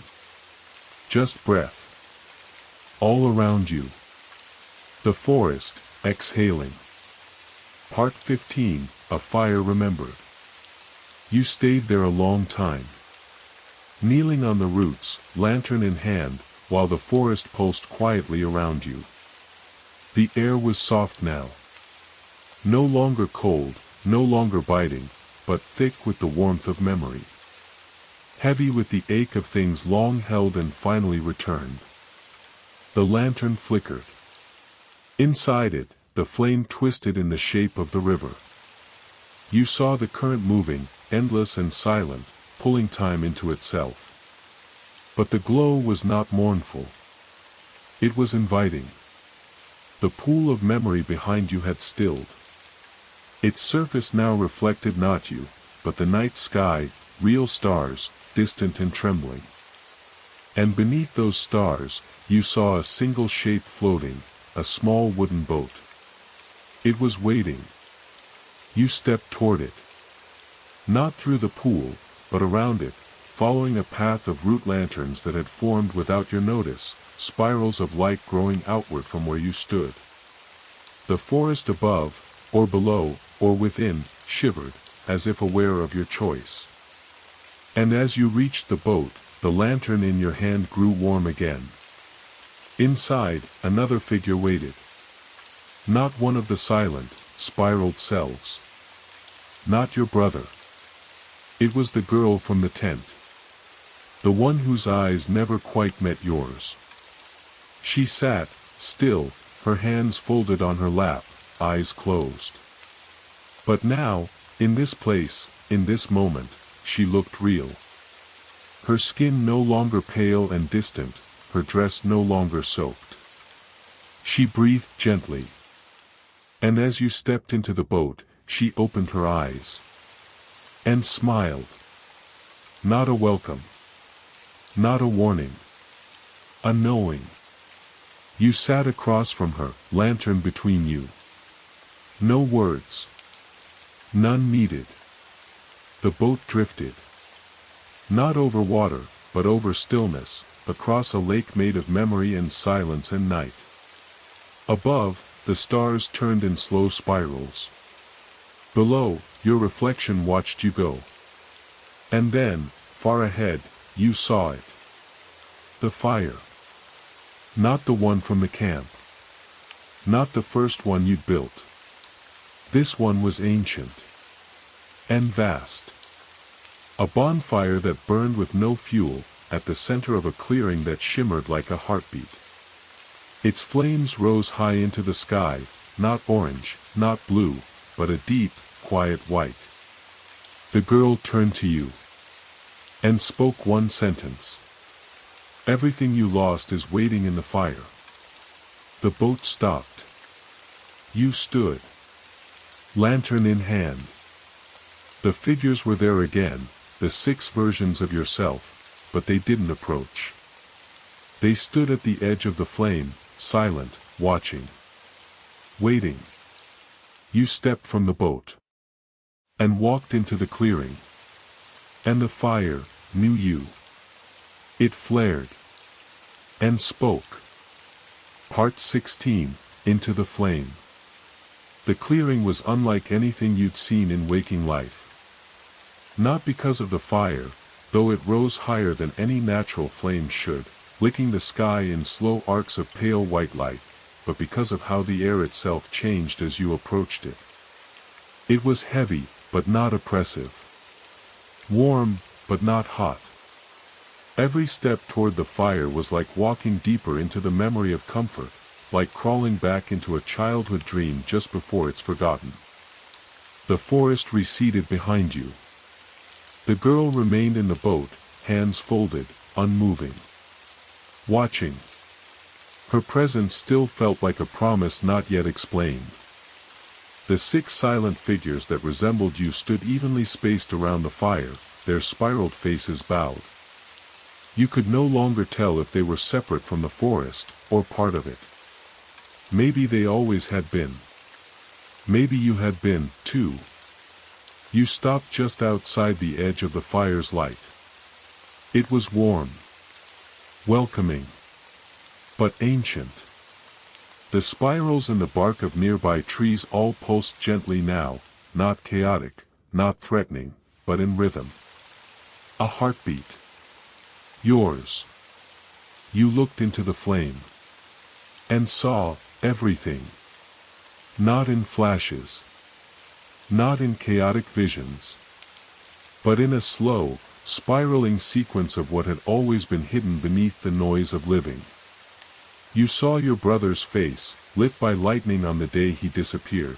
Just breath. All around you. The forest, exhaling. Part 15, A Fire Remembered. You stayed there a long time. Kneeling on the roots, lantern in hand, while the forest pulsed quietly around you. The air was soft now. No longer cold, no longer biting, but thick with the warmth of memory. Heavy with the ache of things long held and finally returned. The lantern flickered. Inside it, the flame twisted in the shape of the river. You saw the current moving, endless and silent, pulling time into itself. But the glow was not mournful. It was inviting. The pool of memory behind you had stilled. Its surface now reflected not you, but the night sky, real stars, distant and trembling. And beneath those stars, you saw a single shape floating, a small wooden boat. It was waiting. You stepped toward it. Not through the pool, but around it, following a path of root lanterns that had formed without your notice, spirals of light growing outward from where you stood. The forest above, or below, or within, shivered, as if aware of your choice. And as you reached the boat, the lantern in your hand grew warm again. Inside, another figure waited. Not one of the silent, spiraled selves. Not your brother. It was the girl from the tent. The one whose eyes never quite met yours. She sat, still, her hands folded on her lap, eyes closed. But now, in this place, in this moment, she looked real. Her skin no longer pale and distant, her dress no longer soaked. She breathed gently. And as you stepped into the boat, she opened her eyes. And smiled. Not a welcome. Not a warning. A knowing. You sat across from her, lantern between you. No words. None needed. The boat drifted. Not over water, but over stillness, across a lake made of memory and silence and night. Above, the stars turned in slow spirals. Below, your reflection watched you go. And then, far ahead, you saw it. The fire. Not the one from the camp. Not the first one you'd built. This one was ancient. And vast. A bonfire that burned with no fuel, at the center of a clearing that shimmered like a heartbeat. Its flames rose high into the sky, not orange, not blue, but a deep, quiet white. The girl turned to you. And spoke one sentence. Everything you lost is waiting in the fire. The boat stopped. You stood. Lantern in hand. The figures were there again, the 6 versions of yourself, but they didn't approach. They stood at the edge of the flame, silent, watching. Waiting. You stepped from the boat. And walked into the clearing. And the fire knew you. It flared. And spoke. Part 16, Into the Flame. The clearing was unlike anything you'd seen in waking life. Not because of the fire, though it rose higher than any natural flame should, licking the sky in slow arcs of pale white light, but because of how the air itself changed as you approached it. It was heavy, but not oppressive. Warm, but not hot. Every step toward the fire was like walking deeper into the memory of comfort, like crawling back into a childhood dream just before it's forgotten. The forest receded behind you. The girl remained in the boat, hands folded, unmoving. Watching. Her presence still felt like a promise not yet explained. The 6 silent figures that resembled you stood evenly spaced around the fire, their spiraled faces bowed. You could no longer tell if they were separate from the forest, or part of it. Maybe they always had been. Maybe you had been, too. You stopped just outside the edge of the fire's light. It was warm. Welcoming. But ancient. The spirals in the bark of nearby trees all pulsed gently now, not chaotic, not threatening, but in rhythm. A heartbeat. Yours. You looked into the flame. And saw everything. Not in flashes. Not in chaotic visions. But in a slow, spiraling sequence of what had always been hidden beneath the noise of living. You saw your brother's face, lit by lightning on the day he disappeared.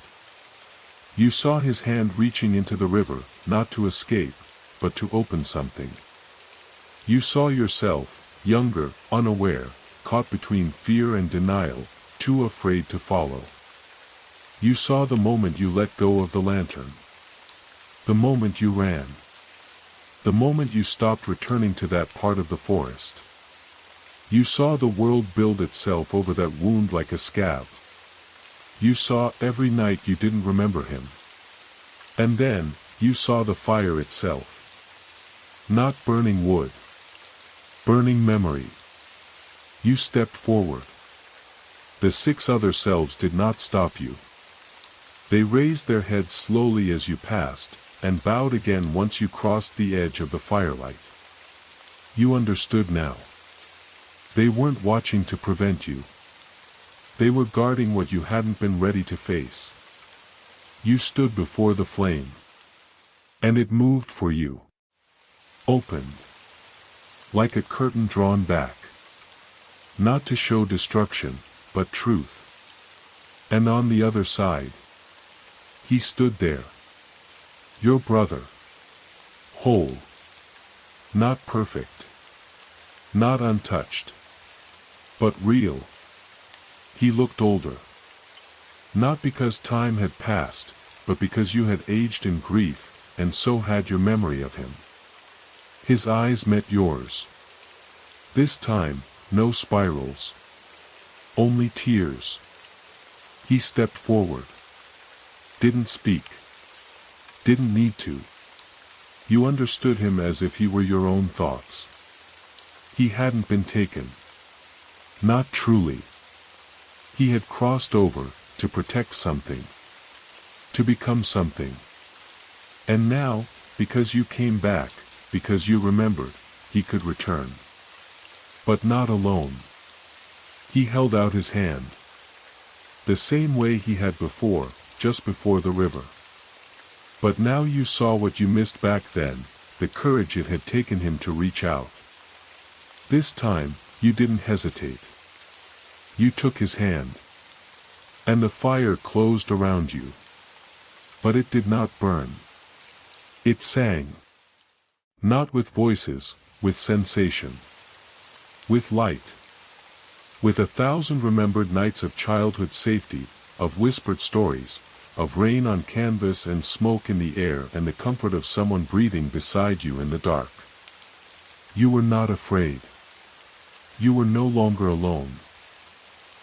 You saw his hand reaching into the river, not to escape, but to open something. You saw yourself, younger, unaware, caught between fear and denial, too afraid to follow. You saw the moment you let go of the lantern. The moment you ran. The moment you stopped returning to that part of the forest. You saw the world build itself over that wound like a scab. You saw every night you didn't remember him. And then, you saw the fire itself. Not burning wood. Burning memory. You stepped forward. The 6 other selves did not stop you. They raised their heads slowly as you passed, and bowed again once you crossed the edge of the firelight. You understood now. They weren't watching to prevent you. They were guarding what you hadn't been ready to face. You stood before the flame. And it moved for you. Opened. Like a curtain drawn back. Not to show destruction, but truth. And on the other side, he stood there. Your brother. Whole. Not perfect. Not untouched. But real. He looked older. Not because time had passed, but because you had aged in grief, and so had your memory of him. His eyes met yours. This time, no spirals. Only tears. He stepped forward. Didn't speak. Didn't need to. You understood him as if he were your own thoughts. He hadn't been taken. Not truly. He had crossed over, to protect something. To become something. And now, because you came back, because you remembered, he could return. But not alone. He held out his hand. The same way he had before, just before the river. But now you saw what you missed back then, the courage it had taken him to reach out. This time, you didn't hesitate. You took his hand. And the fire closed around you. But it did not burn. It sang. Not with voices, with sensation. With light. With 1,000 remembered nights of childhood safety, of whispered stories, of rain on canvas and smoke in the air and the comfort of someone breathing beside you in the dark. You were not afraid. You were no longer alone.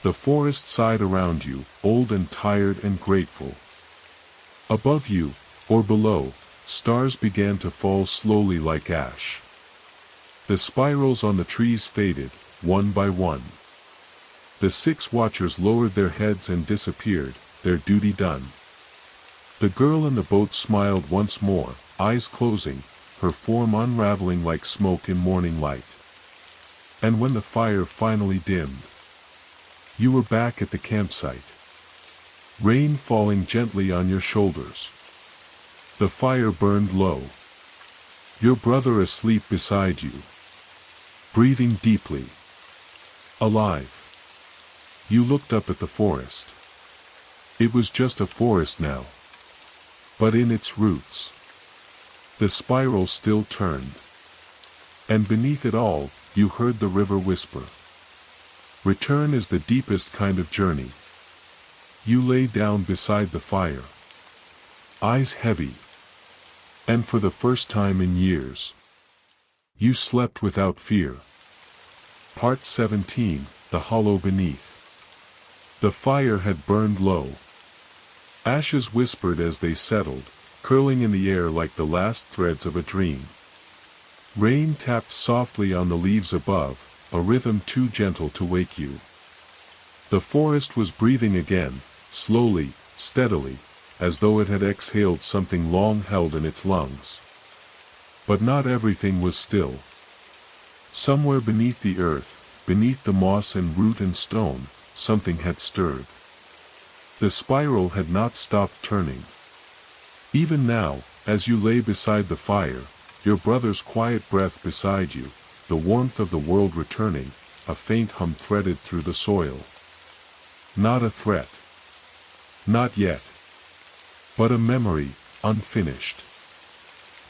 The forest sighed around you, old and tired and grateful. Above you, or below, stars began to fall slowly like ash. The spirals on the trees faded, one by one. The 6 watchers lowered their heads and disappeared, their duty done. The girl in the boat smiled once more, eyes closing, her form unraveling like smoke in morning light. And when the fire finally dimmed, you were back at the campsite. Rain falling gently on your shoulders. The fire burned low. Your brother asleep beside you. Breathing deeply. Alive. You looked up at the forest. It was just a forest now. But in its roots, the spiral still turned. And beneath it all, you heard the river whisper. Return is the deepest kind of journey. You lay down beside the fire. Eyes heavy. And for the first time in years, you slept without fear. Part 17, The Hollow Beneath. The fire had burned low. Ashes whispered as they settled, curling in the air like the last threads of a dream. Rain tapped softly on the leaves above, a rhythm too gentle to wake you. The forest was breathing again, slowly, steadily, as though it had exhaled something long held in its lungs. But not everything was still. Somewhere beneath the earth, beneath the moss and root and stone, something had stirred. The spiral had not stopped turning. Even now, as you lay beside the fire, your brother's quiet breath beside you, the warmth of the world returning, a faint hum threaded through the soil. Not a threat. Not yet. But a memory, unfinished.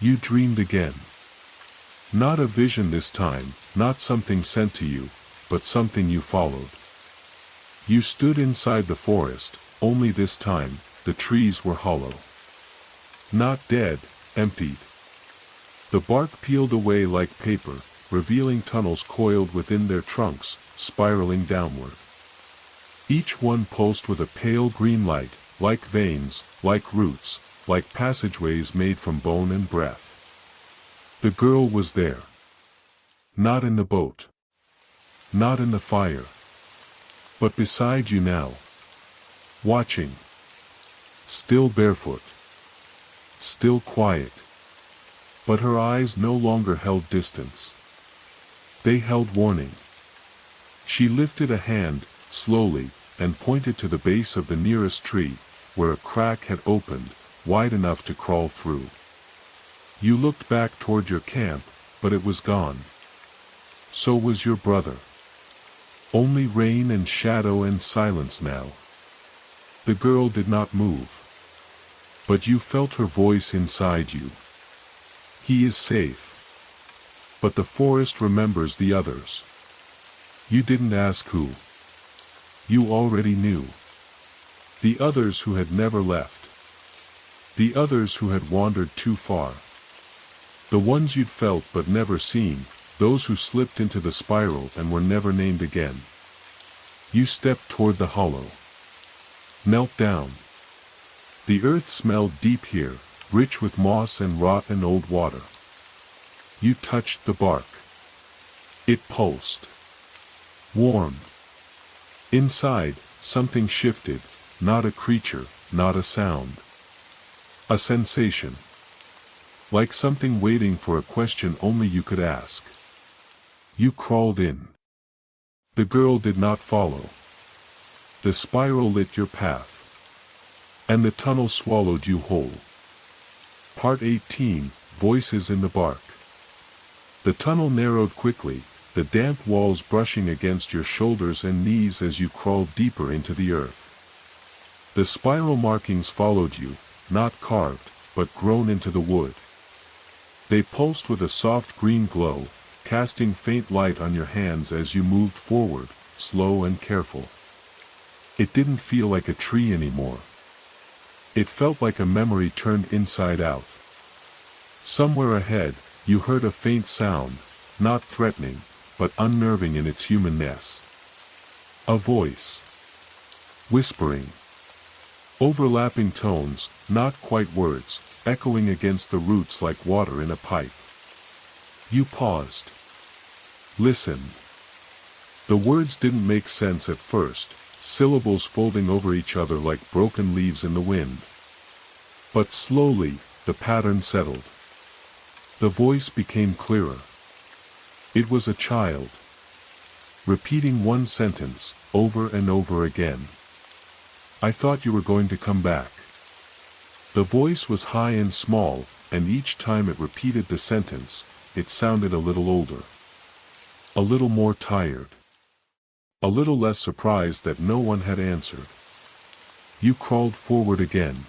You dreamed again. Not a vision this time, not something sent to you, but something you followed. You stood inside the forest, only this time, the trees were hollow. Not dead, emptied. The bark peeled away like paper, revealing tunnels coiled within their trunks, spiraling downward. Each one pulsed with a pale green light, like veins, like roots, like passageways made from bone and breath. The girl was there. Not in the boat. Not in the fire. But beside you now. Watching. Still barefoot. Still quiet. But her eyes no longer held distance. They held warning. She lifted a hand, slowly, and pointed to the base of the nearest tree, where a crack had opened, wide enough to crawl through. You looked back toward your camp, but it was gone. So was your brother. Only rain and shadow and silence now. The girl did not move. But you felt her voice inside you. He is safe. But the forest remembers the others. You didn't ask who. You already knew. The others who had never left. The others who had wandered too far. The ones you'd felt but never seen, those who slipped into the spiral and were never named again. You stepped toward the hollow. Knelt down. The earth smelled deep here, rich with moss and rot and old water. You touched the bark. It pulsed. Warm. Inside, something shifted, not a creature, not a sound. A sensation. Like something waiting for a question only you could ask. You crawled in. The girl did not follow. The spiral lit your path. And the tunnel swallowed you whole. Part 18, Voices in the Bark. The tunnel narrowed quickly, the damp walls brushing against your shoulders and knees as you crawled deeper into the earth. The spiral markings followed you, not carved, but grown into the wood. They pulsed with a soft green glow, casting faint light on your hands as you moved forward, slow and careful. It didn't feel like a tree anymore. It felt like a memory turned inside out. Somewhere ahead, you heard a faint sound, not threatening, but unnerving in its humanness. A voice. Whispering. Overlapping tones, not quite words, echoing against the roots like water in a pipe. You paused. Listened. The words didn't make sense at first, syllables folding over each other like broken leaves in the wind. But slowly, the pattern settled. The voice became clearer. It was a child. Repeating one sentence, over and over again. I thought you were going to come back. The voice was high and small, and each time it repeated the sentence, it sounded a little older. A little more tired. A little less surprised that no one had answered. You crawled forward again.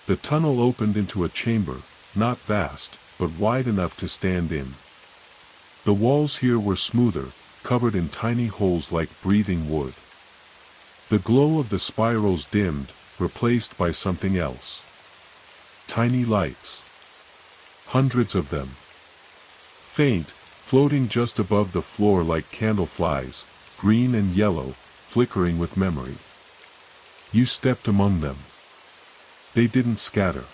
The tunnel opened into a chamber, not vast, but wide enough to stand in. The walls here were smoother, covered in tiny holes like breathing wood. The glow of the spirals dimmed, replaced by something else. Tiny lights. Hundreds of them. Faint, floating just above the floor like candleflies, green and yellow, flickering with memory. You stepped among them. They didn't scatter.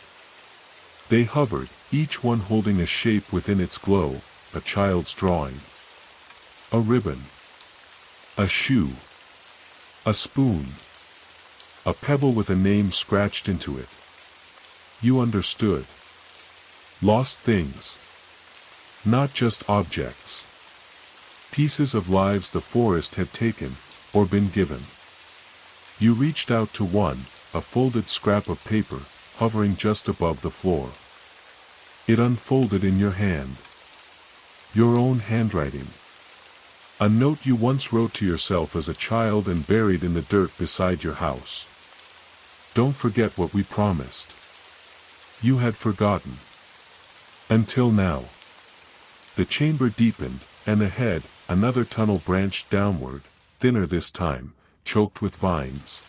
They hovered, each one holding a shape within its glow, a child's drawing. A ribbon. A shoe. A spoon. A pebble with a name scratched into it. You understood. Lost things. Not just objects. Pieces of lives the forest had taken, or been given. You reached out to one, a folded scrap of paper, hovering just above the floor. It unfolded in your hand. Your own handwriting. A note you once wrote to yourself as a child and buried in the dirt beside your house. Don't forget what we promised. You had forgotten. Until now. The chamber deepened, and ahead, another tunnel branched downward, thinner this time, choked with vines.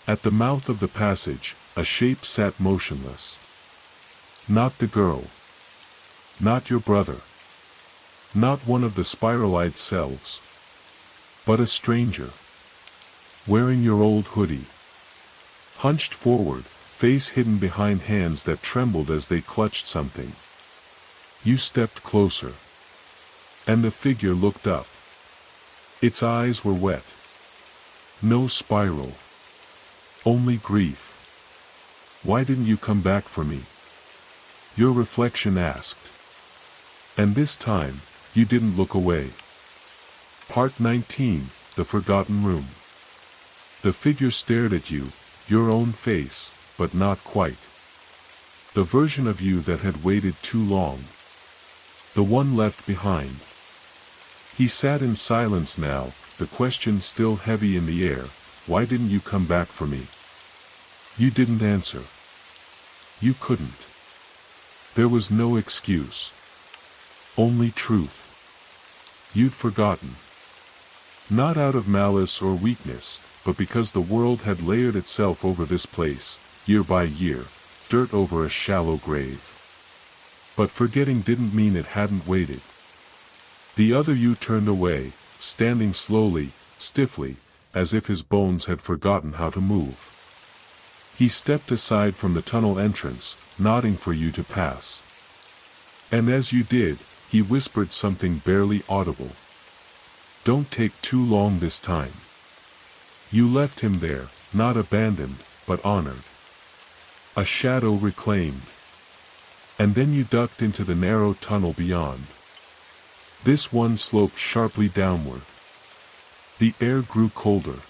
At the mouth of the passage, a shape sat motionless. Not the girl. Not your brother. Not one of the spiral-eyed selves. But a stranger. Wearing your old hoodie. Hunched forward, face hidden behind hands that trembled as they clutched something. You stepped closer. And the figure looked up. Its eyes were wet. No spiral. Only grief. Why didn't you come back for me? Your reflection asked. And this time, you didn't look away. Part 19, The Forgotten Room. The figure stared at you, your own face, but not quite. The version of you that had waited too long. The one left behind. He sat in silence now, the question still heavy in the air, why didn't you come back for me? You didn't answer. You couldn't. There was no excuse. Only truth. You'd forgotten. Not out of malice or weakness, but because the world had layered itself over this place, year by year, dirt over a shallow grave. But forgetting didn't mean it hadn't waited. The other you turned away, standing slowly, stiffly, as if his bones had forgotten how to move. He stepped aside from the tunnel entrance, nodding for you to pass. And as you did, he whispered something barely audible. "Don't take too long this time." You left him there, not abandoned, but honored. A shadow reclaimed. And then you ducked into the narrow tunnel beyond. This one sloped sharply downward. The air grew colder.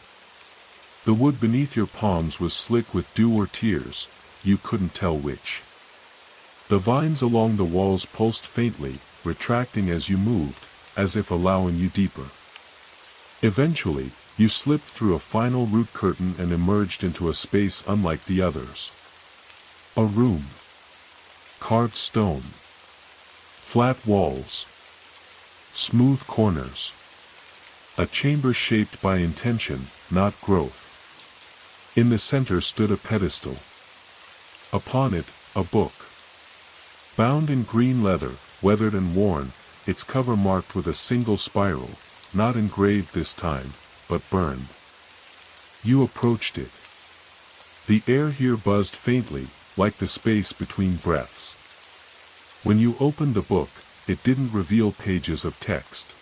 The wood beneath your palms was slick with dew or tears, you couldn't tell which. The vines along the walls pulsed faintly, retracting as you moved, as if allowing you deeper. Eventually, you slipped through a final root curtain and emerged into a space unlike the others. A room. Carved stone. Flat walls. Smooth corners. A chamber shaped by intention, not growth. In the center stood a pedestal. Upon it, a book. Bound in green leather, weathered and worn, its cover marked with a single spiral, not engraved this time, but burned. You approached it. The air here buzzed faintly, like the space between breaths. When you opened the book, it didn't reveal pages of text.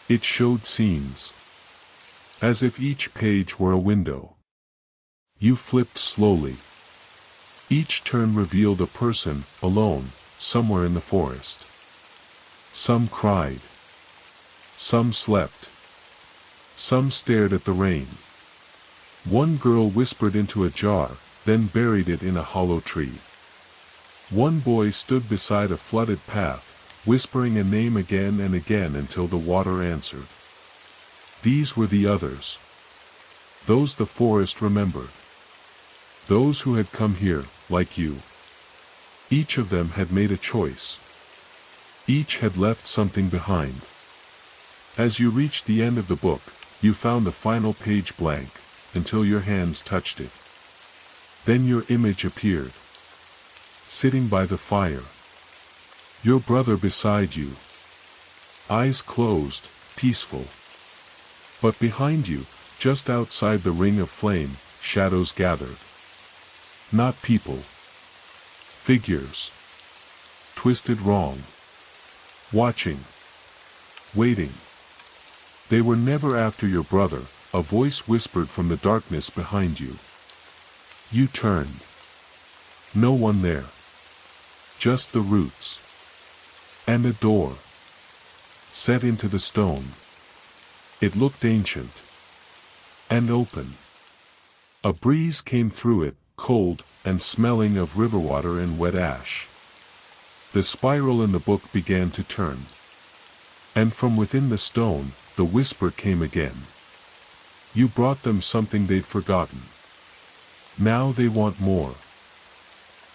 It showed scenes. As if each page were a window. You flipped slowly. Each turn revealed a person, alone, somewhere in the forest. Some cried. Some slept. Some stared at the rain. One girl whispered into a jar, then buried it in a hollow tree. One boy stood beside a flooded path, whispering a name again and again until the water answered. These were the others. Those the forest remembered. Those who had come here, like you. Each of them had made a choice. Each had left something behind. As you reached the end of the book, you found the final page blank, until your hands touched it. Then your image appeared. Sitting by the fire. Your brother beside you. Eyes closed, peaceful. But behind you, just outside the ring of flame, shadows gathered. Not people. Figures. Twisted wrong. Watching. Waiting. They were never after your brother, a voice whispered from the darkness behind you. You turned. No one there. Just the roots. And a door. Set into the stone. It looked ancient. And open. A breeze came through it, cold, and smelling of river water and wet ash. The spiral in the book began to turn. And from within the stone, the whisper came again. You brought them something they'd forgotten. Now they want more.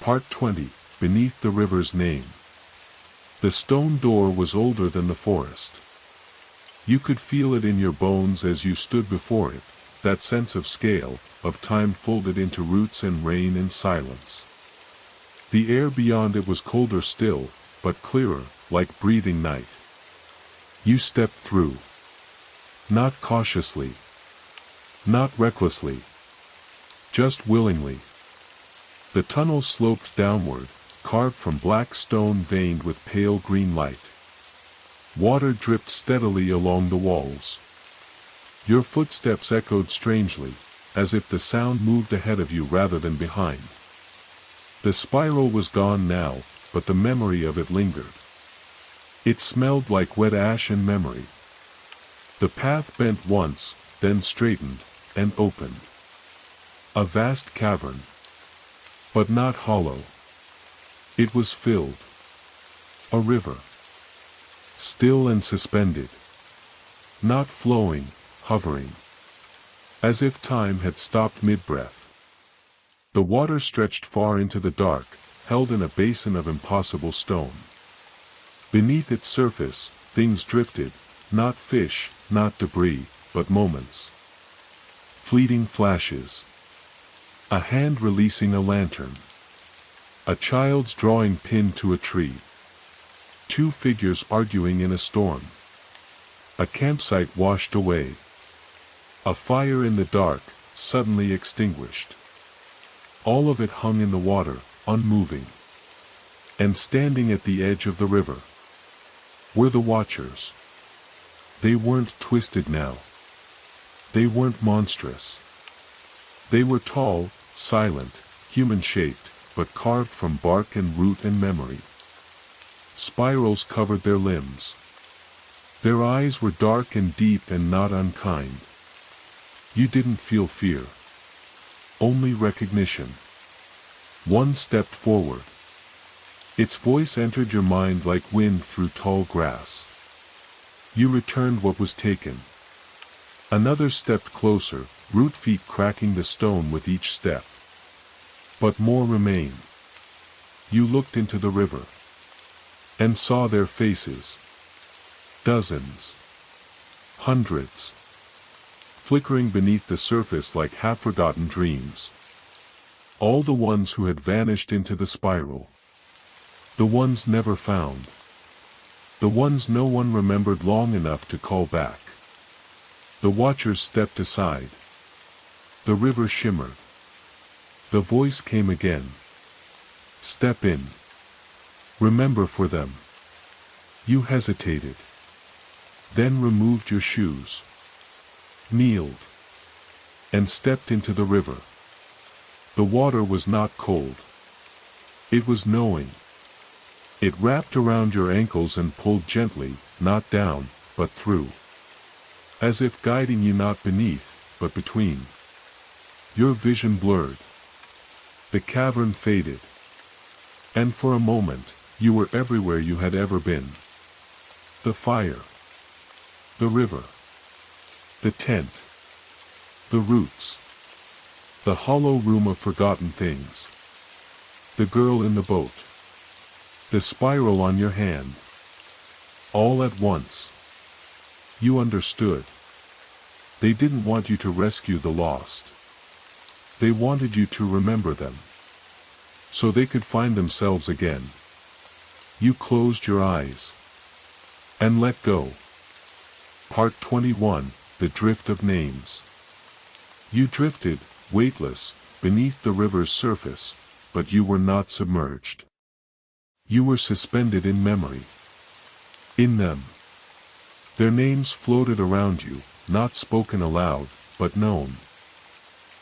Part 20, Beneath the River's Name. The stone door was older than the forest. You could feel it in your bones as you stood before it, that sense of scale, of time folded into roots and rain and silence. The air beyond it was colder still, but clearer, like breathing night. You stepped through. Not cautiously. Not recklessly. Just willingly. The tunnel sloped downward, carved from black stone veined with pale green light. Water dripped steadily along the walls. Your footsteps echoed strangely, as if the sound moved ahead of you rather than behind. The spiral was gone now, but the memory of it lingered. It smelled like wet ash and memory. The path bent once, then straightened, and opened. A vast cavern. But not hollow. It was filled. A river. Still and suspended. Not flowing, hovering. As if time had stopped mid-breath. The water stretched far into the dark, held in a basin of impossible stone. Beneath its surface, things drifted, not fish, not debris, but moments. Fleeting flashes. A hand releasing a lantern. A child's drawing pinned to a tree. Two figures arguing in a storm. A campsite washed away. A fire in the dark, suddenly extinguished. All of it hung in the water, unmoving. And standing at the edge of the river were the watchers. They weren't twisted now. They weren't monstrous. They were tall, silent, human-shaped, but carved from bark and root and memory. Spirals covered their limbs. Their eyes were dark and deep and not unkind. You didn't feel fear. Only recognition. One stepped forward. Its voice entered your mind like wind through tall grass. You returned what was taken. Another stepped closer, root feet cracking the stone with each step. But more remained. You looked into the river. And saw their faces. Dozens. Hundreds. Flickering beneath the surface like half-forgotten dreams. All the ones who had vanished into the spiral. The ones never found. The ones no one remembered long enough to call back. The watchers stepped aside. The river shimmered. The voice came again. Step in. Remember for them. You hesitated. Then removed your shoes. Kneeled. And stepped into the river. The water was not cold. It was knowing. It wrapped around your ankles and pulled gently, not down, but through. As if guiding you not beneath, but between. Your vision blurred. The cavern faded. And for a moment, you were everywhere you had ever been. The fire. The river. The tent. The roots. The hollow room of forgotten things. The girl in the boat. The spiral on your hand. All at once. You understood. They didn't want you to rescue the lost. They wanted you to remember them. So they could find themselves again. You closed your eyes. And let go. Part 21, The Drift of Names. You drifted, weightless, beneath the river's surface, but you were not submerged. You were suspended in memory. In them. Their names floated around you, not spoken aloud, but known.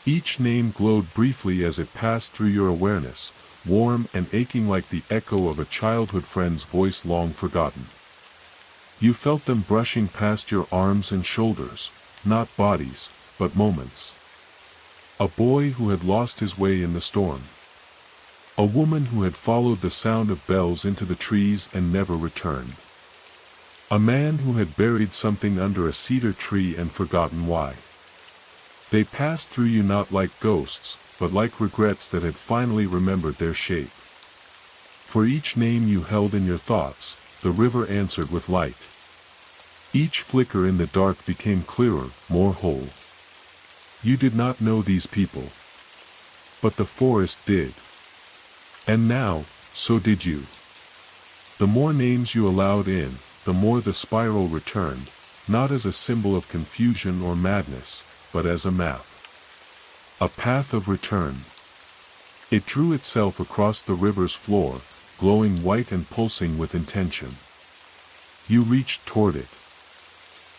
Each name glowed briefly as it passed through your awareness, warm and aching like the echo of a childhood friend's voice long forgotten. You felt them brushing past your arms and shoulders, not bodies, but moments. A boy who had lost his way in the storm. A woman who had followed the sound of bells into the trees and never returned. A man who had buried something under a cedar tree and forgotten why. They passed through you not like ghosts, but like regrets that had finally remembered their shape. For each name you held in your thoughts, the river answered with light. Each flicker in the dark became clearer, more whole. You did not know these people. But the forest did. And now, so did you. The more names you allowed in, the more the spiral returned, not as a symbol of confusion or madness, but as a map. A path of return. It drew itself across the river's floor, glowing white and pulsing with intention. You reached toward it.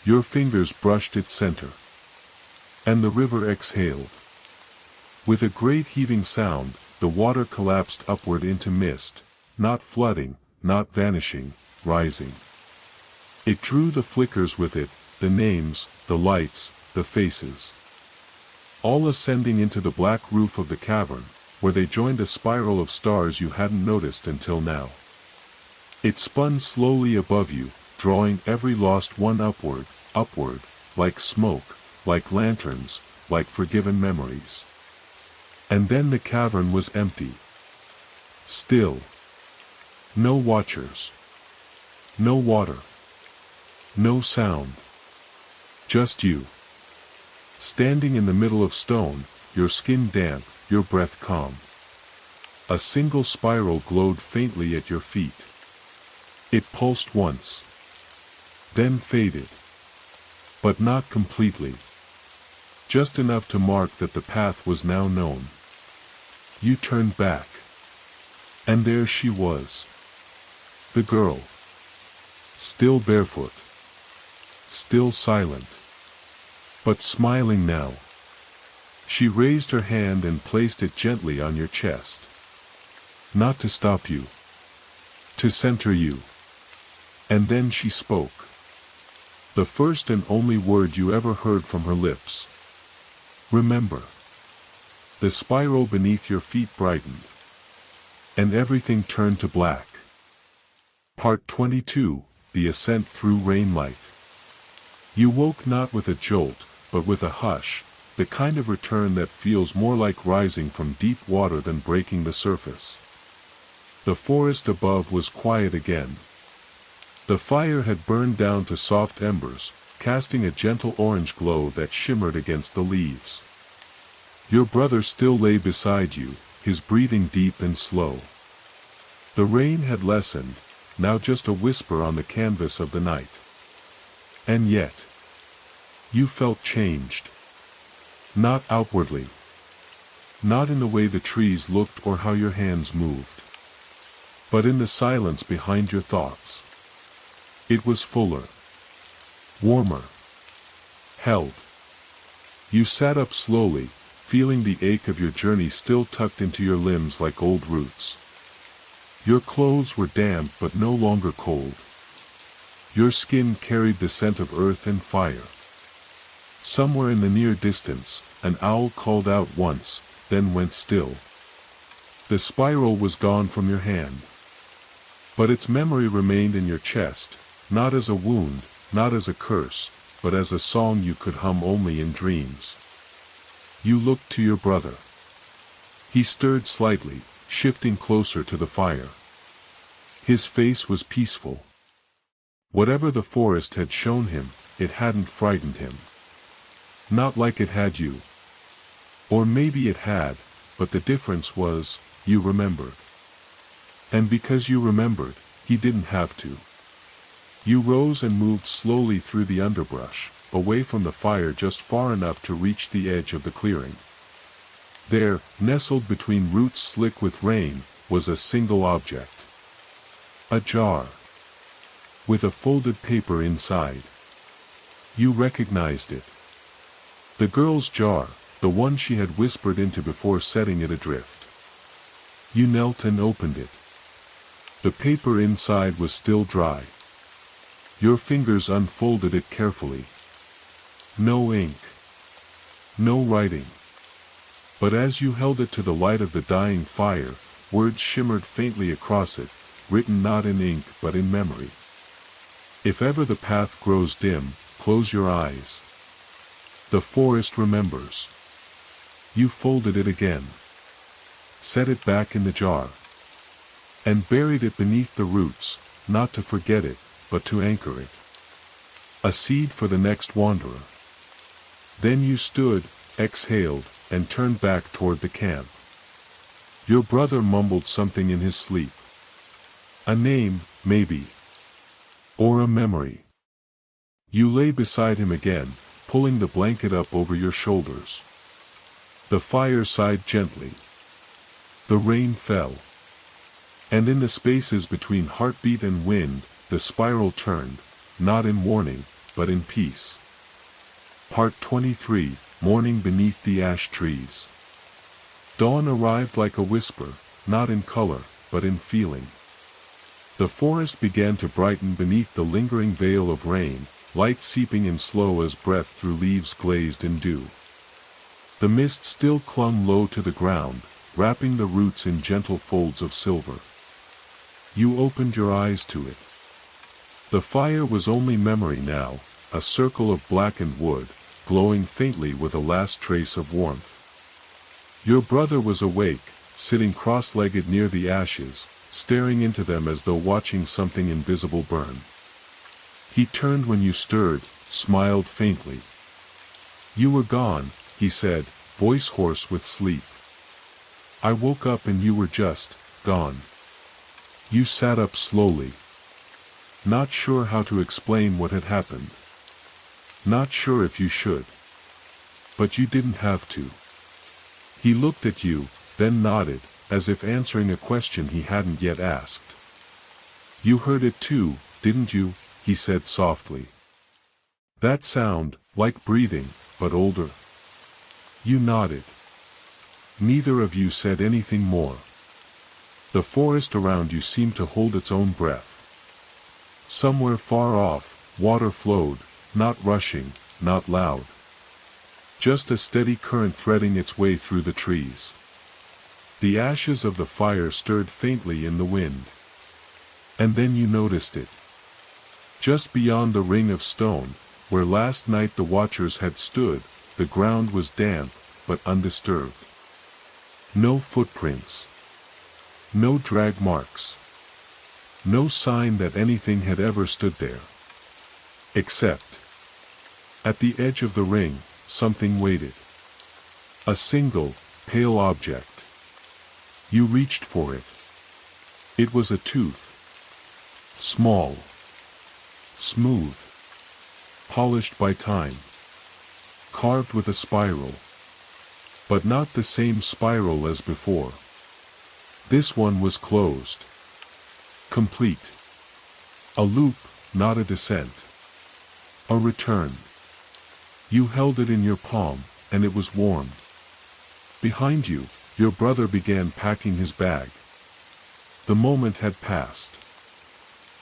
Your fingers brushed its center. And the river exhaled. With a great heaving sound, the water collapsed upward into mist, not flooding, not vanishing, rising. It drew the flickers with it, the names, the lights, the faces. All ascending into the black roof of the cavern, where they joined a spiral of stars you hadn't noticed until now. It spun slowly above you, drawing every lost one upward, upward, like smoke, like lanterns, like forgiven memories. And then the cavern was empty. Still. No watchers. No water. No sound. Just you. Standing in the middle of stone, your skin damp, your breath calm. A single spiral glowed faintly at your feet. It pulsed once. Then faded. But not completely. Just enough to mark that the path was now known. You turned back. And there she was. The girl. Still barefoot. Still silent. But smiling now. She raised her hand and placed it gently on your chest. Not to stop you. To center you. And then she spoke. The first and only word you ever heard from her lips. Remember. The spiral beneath your feet brightened. And everything turned to black. Part 22, The Ascent Through Rainlight. You woke not with a jolt, but with a hush, the kind of return that feels more like rising from deep water than breaking the surface. The forest above was quiet again. The fire had burned down to soft embers, casting a gentle orange glow that shimmered against the leaves. Your brother still lay beside you, his breathing deep and slow. The rain had lessened, now just a whisper on the canvas of the night. And yet, you felt changed. Not outwardly. Not in the way the trees looked or how your hands moved. But in the silence behind your thoughts. It was fuller. Warmer. Held. You sat up slowly, feeling the ache of your journey still tucked into your limbs like old roots. Your clothes were damp but no longer cold. Your skin carried the scent of earth and fire. Somewhere in the near distance, an owl called out once, then went still. The spiral was gone from your hand. But its memory remained in your chest, not as a wound, not as a curse, but as a song you could hum only in dreams. You looked to your brother. He stirred slightly, shifting closer to the fire. His face was peaceful. Whatever the forest had shown him, it hadn't frightened him. Not like it had you. Or maybe it had, but the difference was, you remembered. And because you remembered, he didn't have to. You rose and moved slowly through the underbrush, away from the fire just far enough to reach the edge of the clearing. There, nestled between roots slick with rain, was a single object. A jar. With a folded paper inside. You recognized it. The girl's jar, the one she had whispered into before setting it adrift. You knelt and opened it. The paper inside was still dry. Your fingers unfolded it carefully. No ink. No writing. But as you held it to the light of the dying fire, words shimmered faintly across it, written not in ink but in memory. If ever the path grows dim, close your eyes. The forest remembers. You folded it again. Set it back in the jar. And buried it beneath the roots, not to forget it, but to anchor it. A seed for the next wanderer. Then you stood, exhaled, and turned back toward the camp. Your brother mumbled something in his sleep. A name, maybe. Or a memory. You lay beside him again, pulling the blanket up over your shoulders. The fire sighed gently. The rain fell. And in the spaces between heartbeat and wind, the spiral turned, not in warning, but in peace. Part 23, Morning Beneath the Ash Trees. Dawn arrived like a whisper, not in color, but in feeling. The forest began to brighten beneath the lingering veil of rain, light seeping in slow as breath through leaves glazed in dew. The mist still clung low to the ground, wrapping the roots in gentle folds of silver. You opened your eyes to it. The fire was only memory now, a circle of blackened wood, glowing faintly with a last trace of warmth. Your brother was awake, sitting cross-legged near the ashes, staring into them as though watching something invisible burn. He turned when you stirred, smiled faintly. "You were gone," he said, voice hoarse with sleep. "I woke up and you were just gone." You sat up slowly. Not sure how to explain what had happened. Not sure if you should. But you didn't have to. He looked at you, then nodded, as if answering a question he hadn't yet asked. "You heard it too, didn't you?" he said softly. "That sound, like breathing, but older." You nodded. Neither of you said anything more. The forest around you seemed to hold its own breath. Somewhere far off, water flowed, not rushing, not loud. Just a steady current threading its way through the trees. The ashes of the fire stirred faintly in the wind. And then you noticed it. Just beyond the ring of stone, where last night the watchers had stood, the ground was damp, but undisturbed. No footprints. No drag marks. No sign that anything had ever stood there. Except, at the edge of the ring, something waited. A single, pale object. You reached for it. It was a tooth. Small. Smooth. Polished by time. Carved with a spiral. But not the same spiral as before. This one was closed. Complete. A loop, not a descent. A return. You held it in your palm, and it was warm. Behind you, your brother began packing his bag. The moment had passed.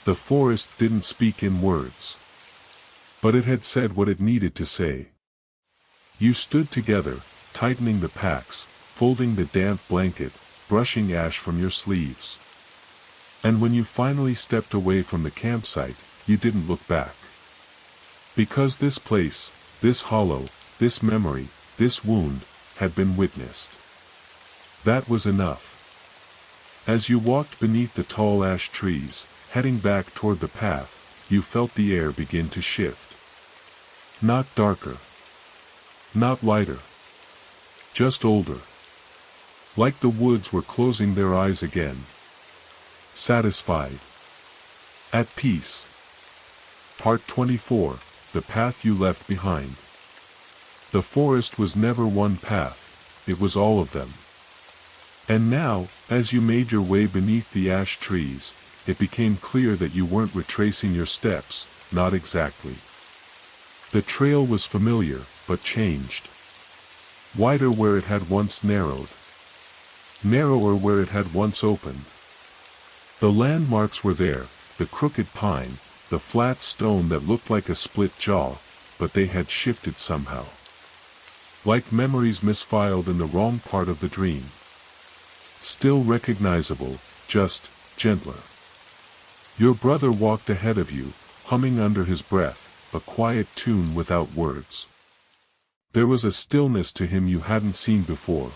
The forest didn't speak in words. But it had said what it needed to say. You stood together, tightening the packs, folding the damp blanket, brushing ash from your sleeves. And when you finally stepped away from the campsite, you didn't look back. Because this place, this hollow, this memory, this wound, had been witnessed. That was enough. As you walked beneath the tall ash trees, heading back toward the path, you felt the air begin to shift. Not darker. Not lighter. Just older. Like the woods were closing their eyes again. Satisfied. At peace. Part 24, The Path You Left Behind. The forest was never one path, it was all of them. And now, as you made your way beneath the ash trees, it became clear that you weren't retracing your steps, not exactly. The trail was familiar, but changed. Wider where it had once narrowed. Narrower where it had once opened. The landmarks were there, the crooked pine, the flat stone that looked like a split jaw, but they had shifted somehow. Like memories misfiled in the wrong part of the dream. Still recognizable, just gentler. Your brother walked ahead of you, humming under his breath, a quiet tune without words. There was a stillness to him you hadn't seen before.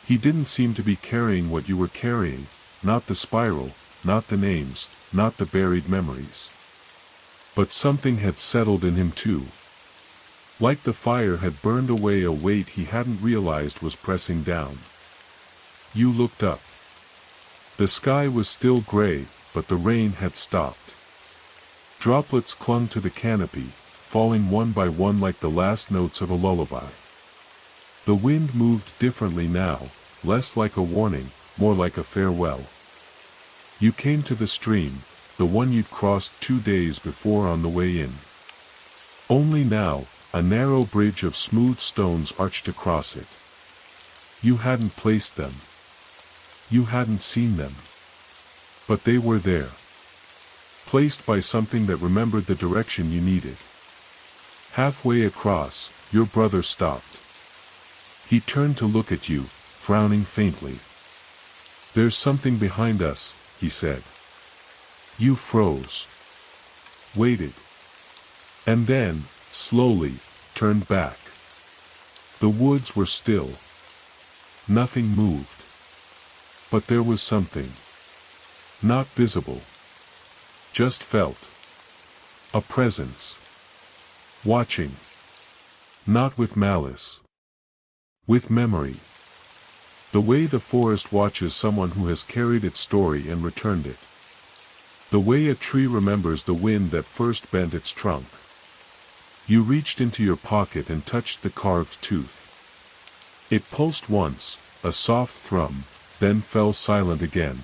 He didn't seem to be carrying what you were carrying, not the spiral, not the names, not the buried memories. But something had settled in him too. Like the fire had burned away a weight he hadn't realized was pressing down. You looked up. The sky was still gray, but the rain had stopped. Droplets clung to the canopy, falling one by one like the last notes of a lullaby. The wind moved differently now, less like a warning, more like a farewell. You came to the stream, the one you'd crossed 2 days before on the way in. Only now, a narrow bridge of smooth stones arched across it. You hadn't placed them. You hadn't seen them. But they were there. Placed by something that remembered the direction you needed. Halfway across, your brother stopped. He turned to look at you, frowning faintly. "There's something behind us," he said. You froze. Waited. And then, slowly, turned back. The woods were still. Nothing moved. But there was something. Not visible. Just felt. A presence. Watching. Not with malice. With memory. The way the forest watches someone who has carried its story and returned it. The way a tree remembers the wind that first bent its trunk. You reached into your pocket and touched the carved tooth. It pulsed once, a soft thrum, then fell silent again.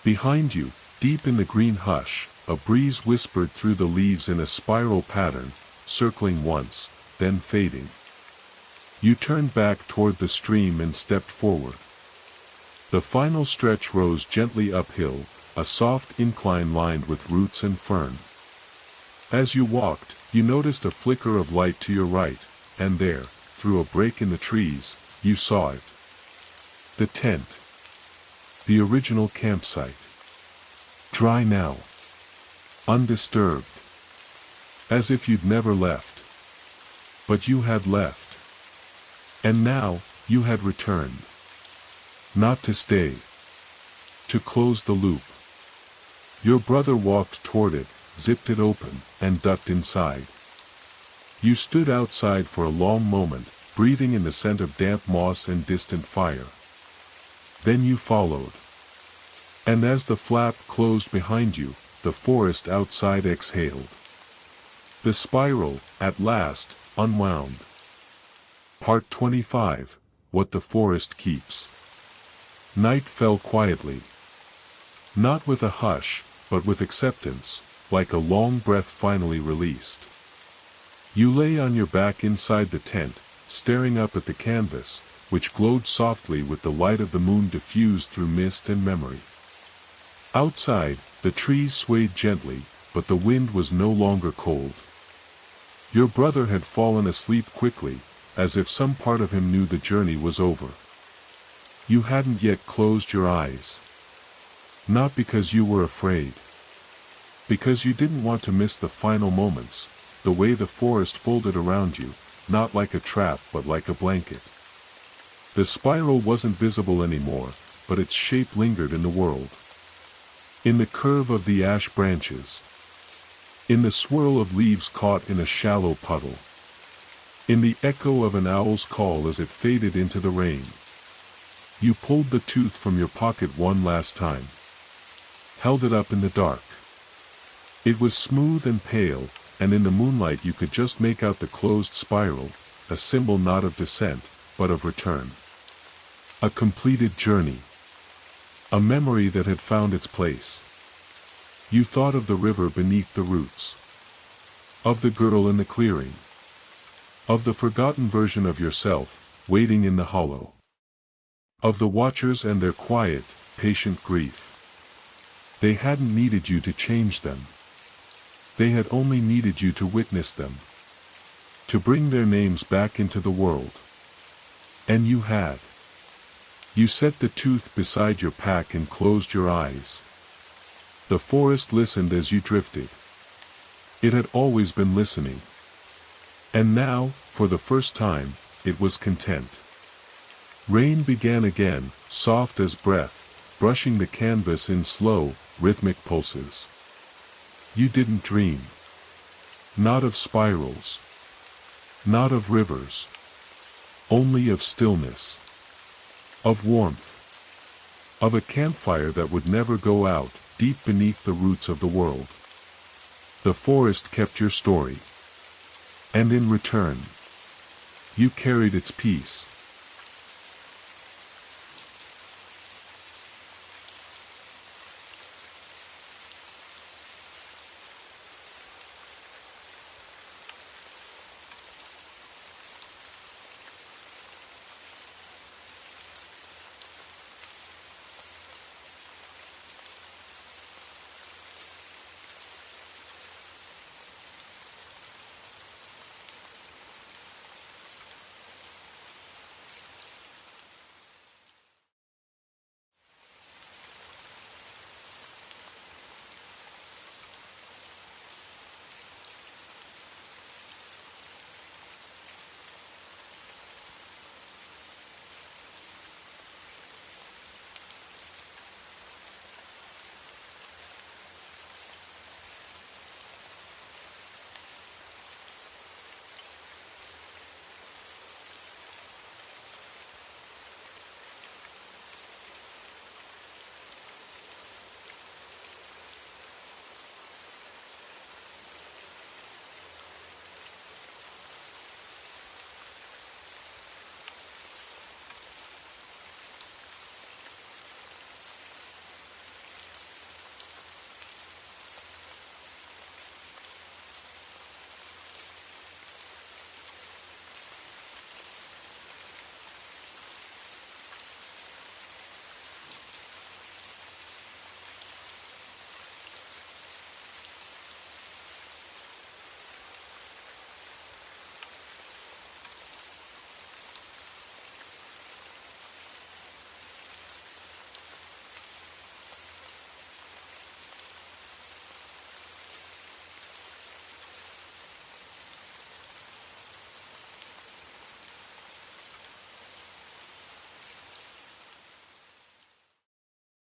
Behind you, deep in the green hush, a breeze whispered through the leaves in a spiral pattern, circling once, then fading. You turned back toward the stream and stepped forward. The final stretch rose gently uphill, a soft incline lined with roots and fern. As you walked, you noticed a flicker of light to your right, and there, through a break in the trees, you saw it. The tent. The original campsite. Dry now. Undisturbed. As if you'd never left. But you had left. And now, you had returned. Not to stay. To close the loop. Your brother walked toward it, zipped it open, and ducked inside. You stood outside for a long moment, breathing in the scent of damp moss and distant fire. Then you followed. And as the flap closed behind you, the forest outside exhaled. The spiral, at last, unwound. Part 25, What the Forest Keeps. Night fell quietly. Not with a hush, but with acceptance, like a long breath finally released. You lay on your back inside the tent, staring up at the canvas, which glowed softly with the light of the moon diffused through mist and memory. Outside, the trees swayed gently, but the wind was no longer cold. Your brother had fallen asleep quickly, as if some part of him knew the journey was over. You hadn't yet closed your eyes. Not because you were afraid. Because you didn't want to miss the final moments, the way the forest folded around you, not like a trap but like a blanket. The spiral wasn't visible anymore, but its shape lingered in the world. In the curve of the ash branches. In the swirl of leaves caught in a shallow puddle. In the echo of an owl's call as it faded into the rain. You pulled the tooth from your pocket one last time. Held it up in the dark. It was smooth and pale, and in the moonlight you could just make out the closed spiral, a symbol not of descent, but of return. A completed journey. A memory that had found its place. You thought of the river beneath the roots. Of the girl in the clearing. Of the forgotten version of yourself, waiting in the hollow. Of the watchers and their quiet, patient grief. They hadn't needed you to change them. They had only needed you to witness them. To bring their names back into the world. And you had. You set the tooth beside your pack and closed your eyes. The forest listened as you drifted. It had always been listening. And now, for the first time, it was content. Rain began again, soft as breath, brushing the canvas in slow, rhythmic pulses. You didn't dream. Not of spirals. Not of rivers. Only of stillness. Of warmth. Of a campfire that would never go out, deep beneath the roots of the world. The forest kept your story. And in return, you carried its peace.